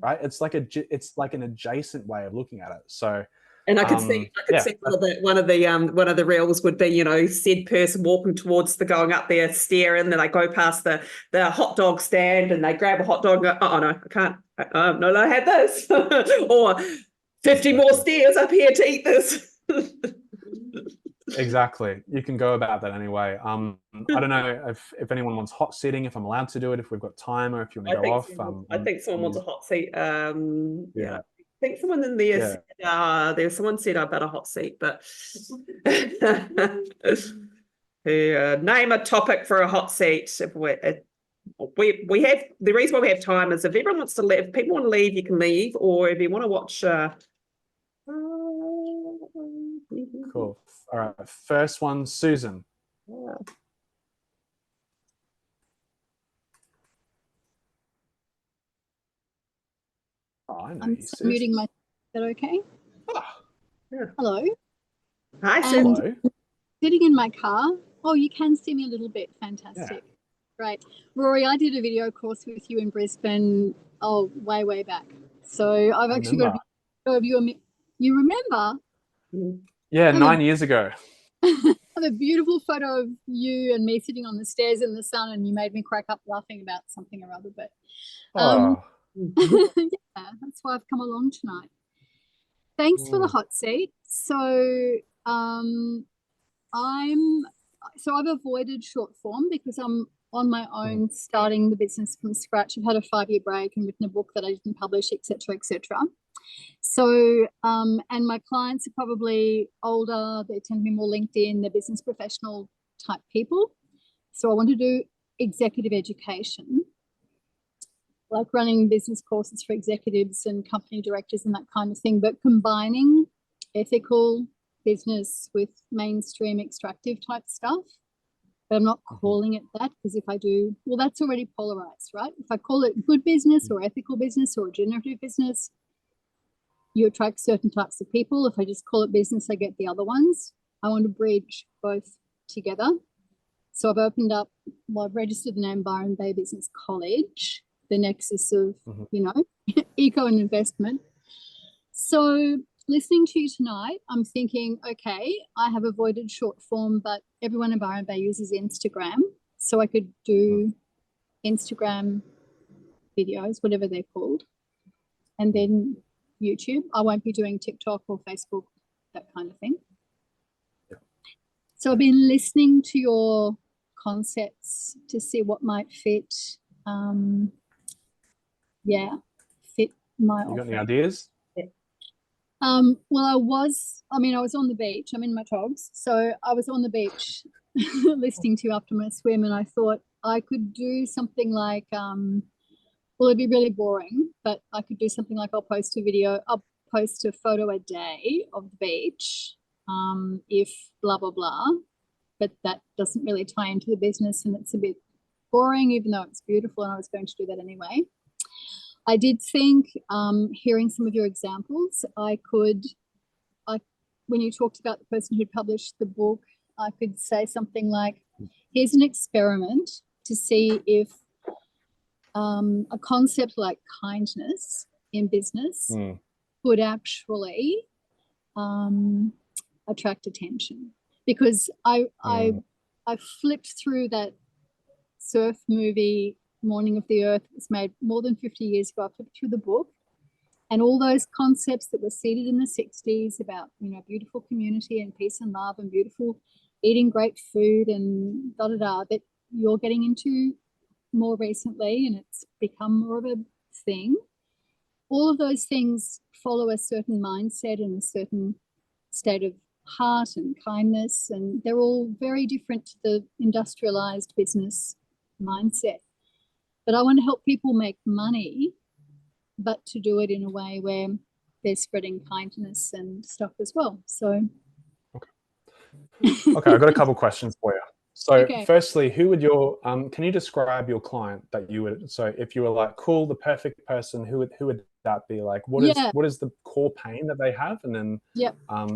right? It's like an adjacent way of looking at it. So, and I could see one of the reels would be, said person walking towards the going up there, staring, then they go past the hot dog stand and they grab a hot dog and go, oh no, I can't. No, I had this. Or 50 more stairs up here to eat this. Exactly. You can go about that anyway. I don't know if anyone wants hot seating, if I'm allowed to do it, if we've got time, or if you want to go off. I think someone wants a hot seat. Yeah. I think someone in there said, there's someone said about a hot seat, but name a topic for a hot seat. If we have, the reason why we have time is if everyone wants to leave, if people want to leave, you can leave, or if you want to watch. Cool. All right. First one, Susan. Yeah. Oh, I know I'm muting my. Is that okay? Oh, yeah. Hello. Hi, Susan. Hello. Sitting in my car. Oh, you can see me a little bit. Fantastic. Yeah. Great. Rory, I did a video course with you in Brisbane. Oh, way back. So I've actually got a video of you. You remember? Yeah, 9 years ago. I have a beautiful photo of you and me sitting on the stairs in the sun, and you made me crack up laughing about something or other. But yeah, that's why I've come along tonight. Thanks for the hot seat. So I've avoided short form because I'm on my own, starting the business from scratch. I've had a 5-year break and written a book that I didn't publish, etc., etc. So, and my clients are probably older. They tend to be more LinkedIn. They're business professional type people. So I want to do executive education, like running business courses for executives and company directors and that kind of thing, but combining ethical business with mainstream extractive type stuff. But I'm not calling it that, because if I do, well, that's already polarized, right? If I call it good business or ethical business or generative business, you attract certain types of people. If I just call it business, I get the other ones. I want to bridge both together. So I've opened up, well, I've registered the name Byron Bay Business College, the nexus of, eco and investment. So listening to you tonight, I'm thinking, okay, I have avoided short form, but everyone in Byron Bay uses Instagram. So I could do Instagram videos, whatever they're called, and then YouTube. I won't be doing TikTok or Facebook, that kind of thing. Yeah. So I've been listening to your concepts to see what might fit, fit my You got offering. any ideas? Well, I was on the beach. I'm in my togs. So I was on the beach listening to you after my swim, and I thought I could do something like, well, it'd be really boring, but I could do something like I'll post a photo a day of the beach, if blah, blah, blah. But that doesn't really tie into the business, and it's a bit boring, even though it's beautiful, and I was going to do that anyway. I did think, hearing some of your examples, when you talked about the person who published the book, I could say something like, here's an experiment to see if a concept like kindness in business would actually attract attention. Because I flipped through that surf movie, Morning of the Earth. It was made more than 50 years ago. I flipped through the book, and all those concepts that were seeded in the 60s about, beautiful community and peace and love and beautiful eating great food and that you're getting into more recently, and it's become more of a thing. All of those things follow a certain mindset and a certain state of heart and kindness, and they're all very different to the industrialized business mindset. But I want to help people make money, but to do it in a way where they're spreading kindness and stuff as well. So, okay, I've got a couple questions for you. So, firstly, who would can you describe your client that you would? So, if you were like, cool, the perfect person, who would that be? Like, what is the core pain that they have, and then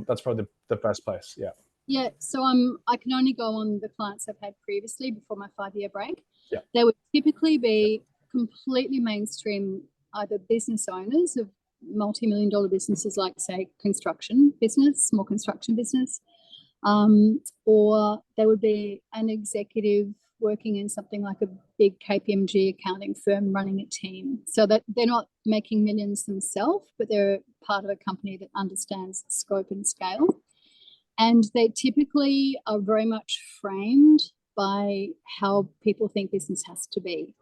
that's probably the first place. Yeah. Yeah. So I can only go on the clients I've had previously before my 5-year break. Yeah. They would typically be completely mainstream either business owners of multi-million-dollar businesses, like say construction business, small construction business, or they would be an executive working in something like a big KPMG accounting firm running a team, so that they're not making millions themselves, but they're part of a company that understands scope and scale. And they typically are very much framed by how people think business has to be.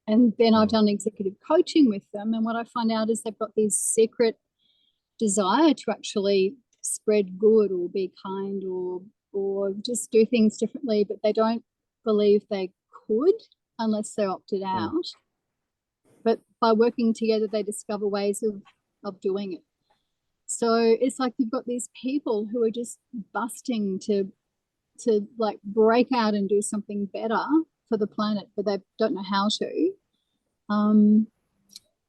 And then I've done executive coaching with them, and what I find out is they've got this secret desire to actually spread good or be kind or just do things differently, but they don't believe they could unless they opted out. But by working together, they discover ways of doing it. So it's like you've got these people who are just busting to like break out and do something better for the planet, but they don't know how to.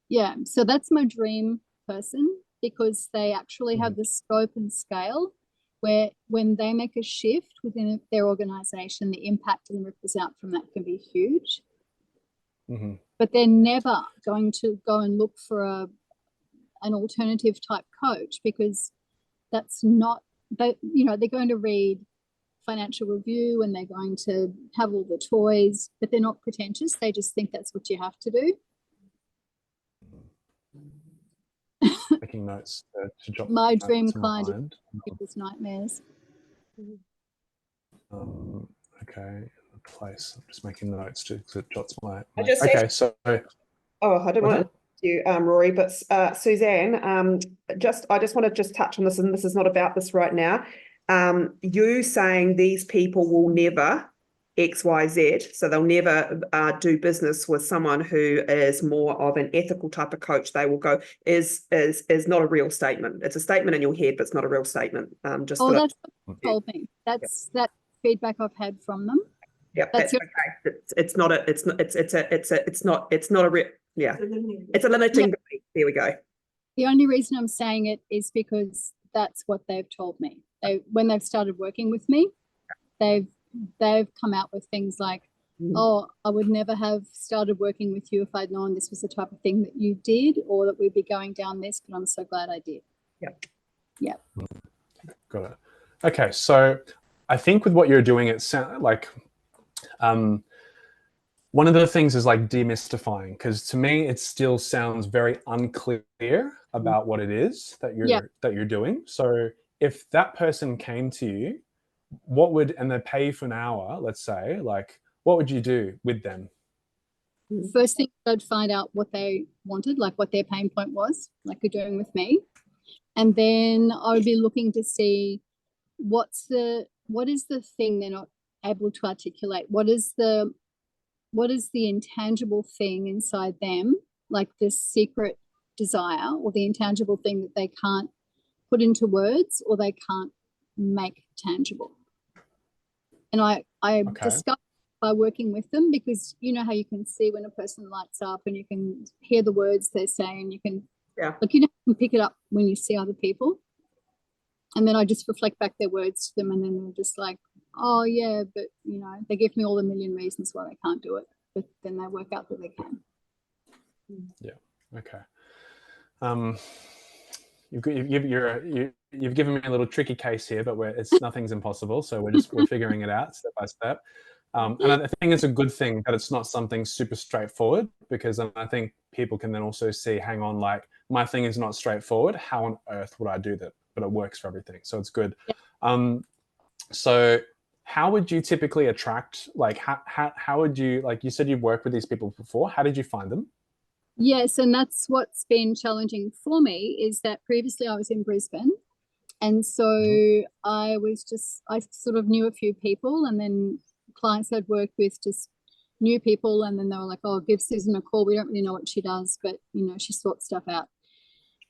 Yeah, so that's my dream person, because they actually have the scope and scale where when they make a shift within their organization, the impact and the ripples out from that can be huge. But they're never going to go and look for an alternative type coach, because that's not, they're going to read Financial Review and they're going to have all the toys, but they're not pretentious. They just think that's what you have to do. Making notes to jot My notes dream in my client mind. is people's nightmares. Okay, place. I'm just making notes to jots my. Okay, so. Oh, I don't want to, Rory, but Suzanne, I just want to touch on this, and this is not about this right now. You saying these people will never XYZ, so they'll never do business with someone who is more of an ethical type of coach. They will go is not a real statement. It's a statement in your head, but it's not a real statement. That's what they told me. That's that feedback I've had from them. Yeah, that's okay. It's not a real. Yeah, it's a limiting belief. There we go. The only reason I'm saying it is because that's what they've told me. When they've started working with me, they've come out with things like, oh, I would never have started working with you if I'd known this was the type of thing that you did, or that we'd be going down this, but I'm so glad I did. Yeah. Got it. Okay, so I think with what you're doing, it sounds like one of the things is like demystifying, because to me it still sounds very unclear about what it is that you're doing. So if that person came to you, and they pay you for an hour, let's say, like, what would you do with them? First thing, I'd find out what they wanted, like what their pain point was, like you're doing with me. And then I would be looking to see what is the thing they're not able to articulate? What is the intangible thing inside them, like this secret desire, or the intangible thing that they can't put into words or they can't make tangible? And I discovered by working with them, because you know how you can see when a person lights up and you can hear the words they say, and you can you can pick it up when you see other people. And then I just reflect back their words to them, and then they're just like, oh yeah, but they give me all the million reasons why they can't do it, but then they work out that they can. Yeah. Okay. You've given me a little tricky case here, but nothing's impossible. So we're figuring it out step by step. And I think it's a good thing that it's not something super straightforward, because I think people can then also see, hang on, like, my thing is not straightforward. How on earth would I do that? But it works for everything. So it's good. Yeah. So how would you typically attract, like, how would you, like you said, you've worked with these people before. How did you find them? Yes, and that's what's been challenging for me, is that previously I was in Brisbane. And so I sort of knew a few people, and then clients I'd worked with just knew people, and then they were like, oh, give Susan a call. We don't really know what she does, but she sorts stuff out.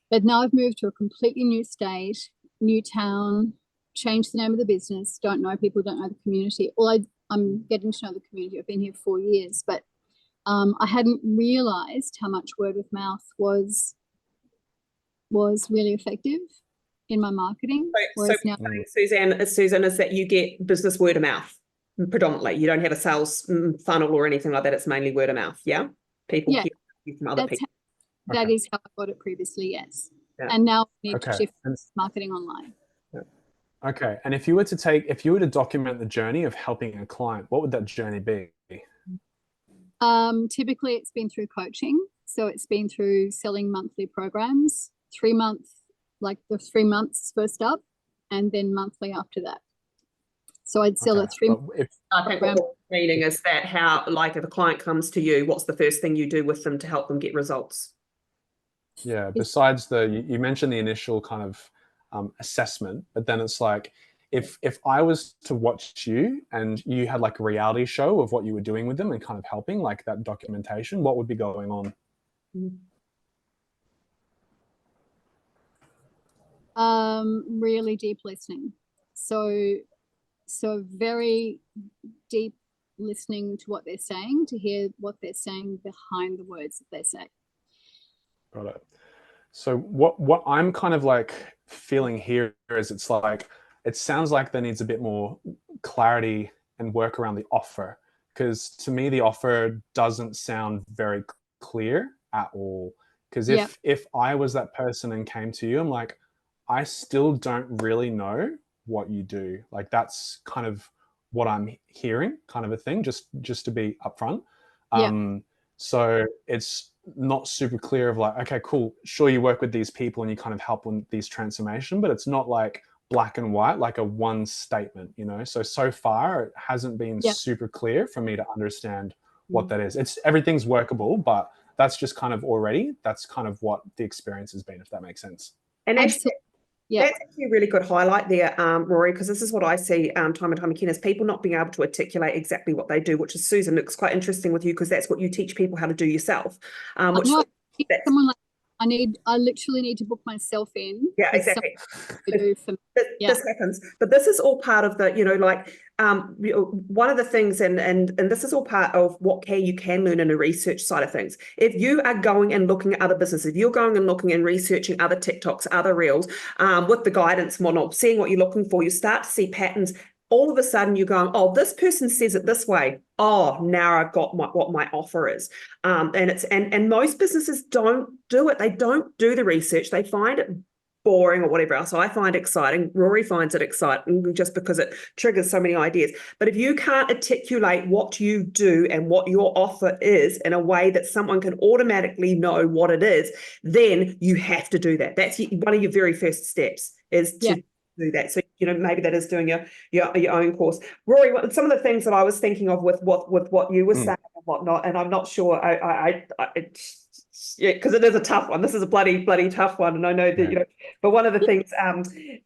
But now I've moved to a completely new state, new town, changed the name of the business, don't know people, don't know the community. I'm getting to know the community. I've been here 4 years, but I hadn't realised how much word of mouth was really effective in my marketing. So now, Susan, is that you get business word of mouth predominantly? You don't have a sales funnel or anything like that. It's mainly word of mouth. Yeah, people hear you from other people. That is how I got it previously, yes. Yeah. And now we need to Okay. shift marketing online. Okay. And if you were to document the journey of helping a client, what would that journey be? Typically it's been through coaching. So it's been through selling monthly programs, 3 months, like the 3 months first up, and then monthly after that. So I'd sell a 3 month I think what we're meaning is that how, like, if a client comes to you, what's the first thing you do with them to help them get results? Yeah, besides you mentioned the initial kind of assessment, but then it's like, if I was to watch you and you had like a reality show of what you were doing with them and kind of helping, like that documentation, what would be going on? Really deep listening. So very deep listening to what they're saying, to hear what they're saying behind the words that they say. Got it. So what I'm kind of like feeling here is it's like, it sounds like there needs a bit more clarity and work around the offer, because to me the offer doesn't sound very clear at all. Because if I was that person and came to you, I'm like, I still don't really know what you do. Like that's kind of what I'm hearing, kind of a thing, just to be upfront. So it's not super clear of like, okay, cool, sure, you work with these people and you kind of help with these transformation, but it's not like black and white, like a one statement, you know? So far it hasn't been super clear for me to understand what that is. It's everything's workable, but that's just kind of that's kind of what the experience has been, if that makes sense. And actually, that's actually a really good highlight there, Rory, because this is what I see time and time again, is people not being able to articulate exactly what they do, which is, Susan, looks quite interesting with you, because that's what you teach people how to do yourself. Someone like, I literally need to book myself in. Yeah, exactly. This happens, but this is all part of the, one of the things, and this is all part of what you can learn in the research side of things. If you are going and looking at other businesses, if you're going and looking and researching other TikToks, other reels, with the guidance model, seeing what you're looking for, you start to see patterns. All of a sudden you're going, oh, this person says it this way. Oh, now I've got what my offer is. And most businesses don't do it. They don't do the research. They find it boring or whatever else. So I find it exciting. Rory finds it exciting just because it triggers so many ideas. But if you can't articulate what you do and what your offer is in a way that someone can automatically know what it is, then you have to do that. That's one of your very first steps, is to do that. So maybe that is doing your own course. Rory, some of the things that I was thinking of with what you were saying and whatnot, and I'm not sure because it is a tough one. This is a bloody tough one, and I know that but one of the things,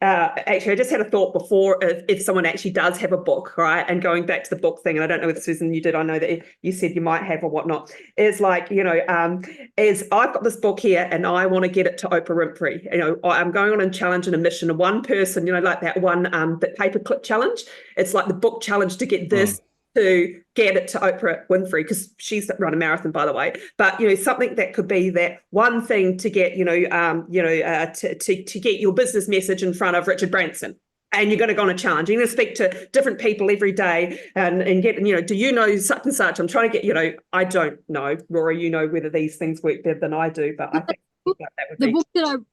actually, I just had a thought before, if someone actually does have a book, right? And going back to the book thing, and I don't know if Susan, you did, I know that you said you might have or whatnot, is like, is I've got this book here and I want to get it to Oprah Winfrey. I'm going on a challenge and a mission, and one person, like that one, the paperclip challenge. It's like the book challenge to get this. To get it to Oprah Winfrey, because she's run a marathon, by the way. But something that could be that one thing to get to get your business message in front of Richard Branson. And you're going to go on a challenge. You're going to speak to different people every day and get, do you know such and such? I'm trying to get, I don't know, Rory, whether these things work better than I do, but I think that would be.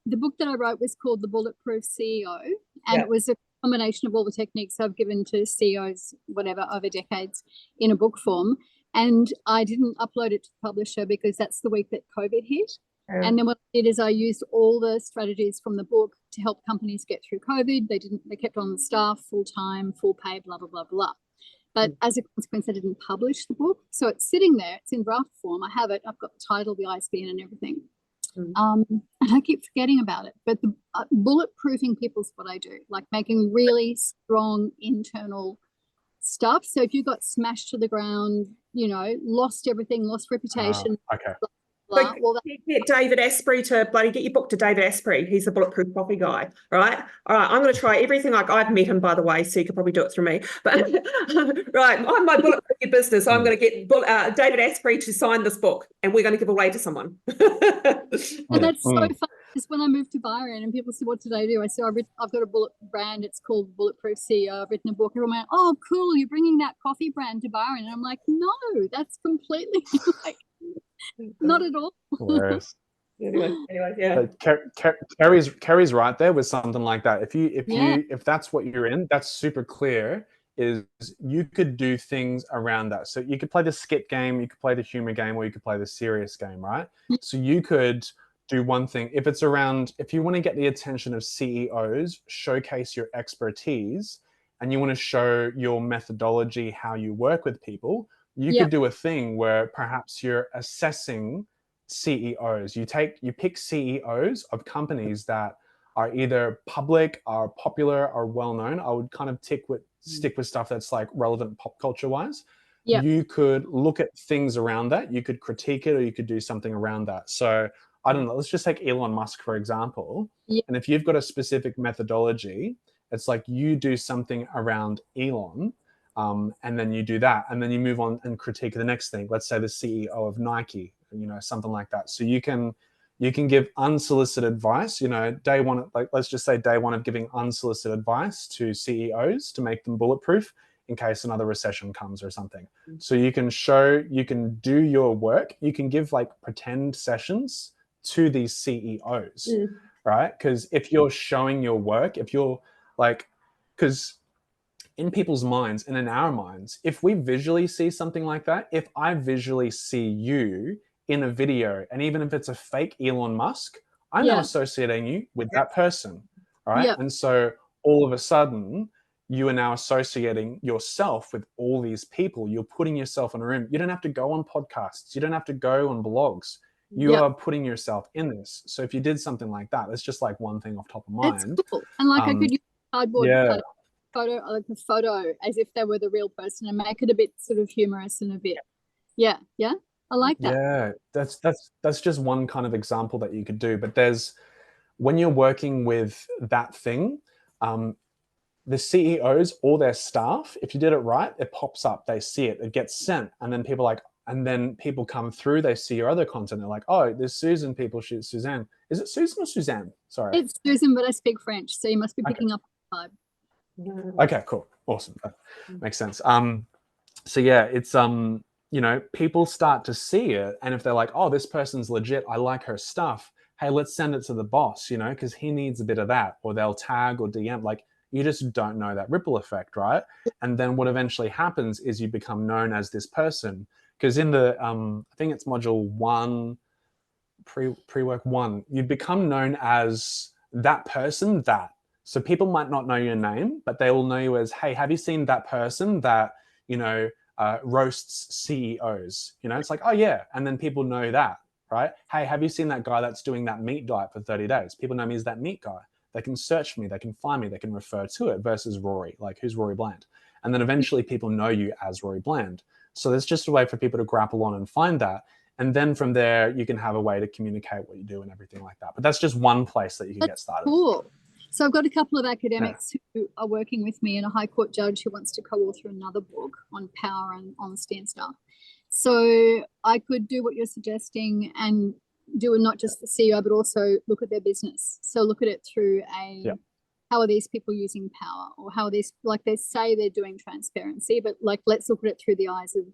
The book that I wrote was called The Bulletproof CEO, and it was a combination of all the techniques I've given to CEOs, whatever, over decades in a book form. And I didn't upload it to the publisher because that's the week that COVID hit. And then what I did is I used all the strategies from the book to help companies get through COVID. They kept on the staff full-time, full pay, blah, blah, blah, blah. But as a consequence, I didn't publish the book. So it's sitting there, it's in draft form. I have it, I've got the title, the ISBN and everything. And I keep forgetting about it. But the bulletproofing people is what I do, like making really strong internal stuff. So if you got smashed to the ground, lost everything, lost reputation. Get David Asprey to get your book to David Asprey. He's the Bulletproof Coffee guy, right? All right, I'm going to try everything. I've met him, by the way, so you could probably do it through me. But right, I'm my Bulletproof business. I'm going to get David Asprey to sign this book, and we're going to give it away to someone. And that's so fun. Just when I moved to Byron and people said, "What did I do?" I said, "I've got a bullet brand. It's called Bulletproof CEO. I've written a book." Everyone went, "Oh, cool! You're bringing that coffee brand to Byron?" And I'm like, "No, that's completely like." Not at all. Anyway, yeah. But Kerry's right there with something like that. If that's what you're in, that's super clear. Is you could do things around that. So you could play the skit game, you could play the humor game, or you could play the serious game, right? So you could do one thing. If it's around, if you want to get the attention of CEOs, showcase your expertise, and you want to show your methodology, how you work with people, you could do a thing where perhaps you're assessing CEOs. You pick CEOs of companies that are either public, are popular, or well known. I would kind of stick with stuff that's like relevant pop culture wise. You could look at things around that. You could critique it, or you could do something around that. So I don't know. Let's just take Elon Musk for example. And if you've got a specific methodology, it's like you do something around Elon. And then you do that, and then you move on and critique the next thing. Let's say the CEO of Nike, something like that. So you can give unsolicited advice. Day one, like let's just say day one of giving unsolicited advice to CEOs to make them bulletproof in case another recession comes or something. So you can do your work. You can give like pretend sessions to these CEOs, right? Because if you're showing your work, if you're like, because in people's minds and in our minds, if we visually see something like that, if I visually see you in a video, and even if it's a fake Elon Musk, I'm now associating you with that person, right? And so all of a sudden, you are now associating yourself with all these people. You're putting yourself in a room. You don't have to go on podcasts. You don't have to go on blogs. You are putting yourself in this. So if you did something like that, that's just like one thing off top of mind. It's cool. And like I could use cardboard photo, like a photo as if they were the real person, and make it a bit sort of humorous and a bit, I like that. Yeah, that's just one kind of example that you could do. But when you're working with that thing, the CEOs or their staff, if you did it right, it pops up, they see it, it gets sent, and then people come through, they see your other content, they're like, oh, there's Susan, people shoot Suzanne. Is it Susan or Suzanne? Sorry. It's Susan, but I speak French, so you must be picking up the vibe. Okay, cool. Awesome. That makes sense. So yeah, it's people start to see it, and if they're like, oh, this person's legit, I like her stuff, hey, let's send it to the boss, because he needs a bit of that, or they'll tag or DM, like you just don't know that ripple effect, right? And then what eventually happens is you become known as this person, because in the I think it's module 1, pre-work 1, you become known as that person that. So people might not know your name, but they will know you as, hey, have you seen that person that, roasts CEOs? It's like, oh yeah. And then people know that, right? Hey, have you seen that guy that's doing that meat diet for 30 days? People know me as that meat guy. They can search for me, they can find me, they can refer to it, versus Rory, like who's Rory Bland? And then eventually people know you as Rory Bland. So there's just a way for people to grapple on and find that. And then from there, you can have a way to communicate what you do and everything like that. But that's just one place that you can get started. Cool. So I've got a couple of academics who are working with me, and a High Court judge who wants to co-author another book on power and honesty and stuff. So I could do what you're suggesting and do not just the CEO, but also look at their business. So look at it through how are these people using power, or how are these, like they say they're doing transparency, but like let's look at it through the eyes of,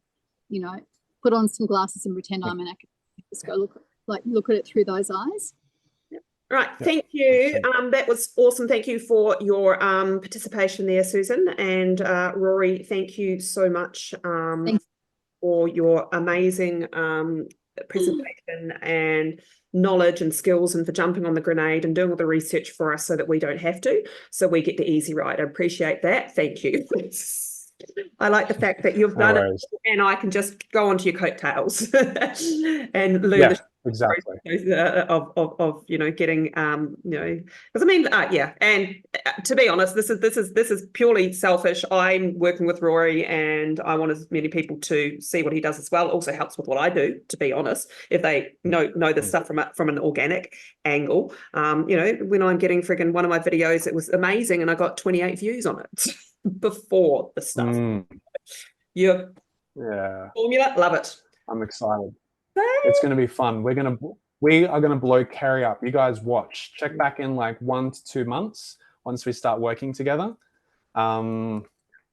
put on some glasses and pretend I'm an academic. Just go look at it through those eyes. Right, thank you. That was awesome. Thank you for your participation there, Susan. And Rory, thank you so much for your amazing presentation and knowledge and skills, and for jumping on the grenade and doing all the research for us so that we don't have to, so we get the easy ride. I appreciate that. Thank you. I like the fact that you've done it and I can just go onto your coattails and learn exactly of getting because I mean and to be honest, this is purely selfish. I'm working with Rory and I want as many people to see what he does as well. It also helps with what I do, to be honest, if they know the stuff from an organic angle. When I'm getting friggin' one of my videos, it was amazing and I got 28 views on it before the stuff. Formula, love it. I'm excited. It's going to be fun. We are going to blow Kerry up. You guys watch. Check back in like 1 to 2 months once we start working together. It's going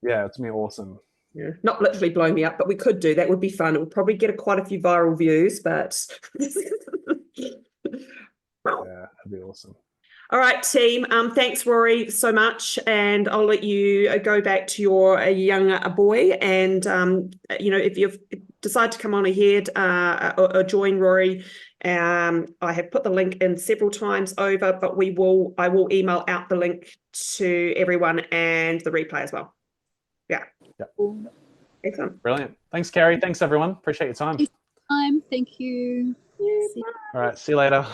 to be awesome. Yeah, not literally blow me up, but we could do that. Would be fun. It would probably get quite a few viral views, but Yeah, that'd be awesome. All right, team. Thanks, Rory, so much, and I'll let you go back to your young boy. And if you decide to come on ahead or join Rory, I have put the link in several times over, but I will email out the link to everyone and the replay as well. Yeah. Excellent. Brilliant. Thanks, Carrie. Thanks, everyone. Appreciate your time. Thank you. All right. See you later.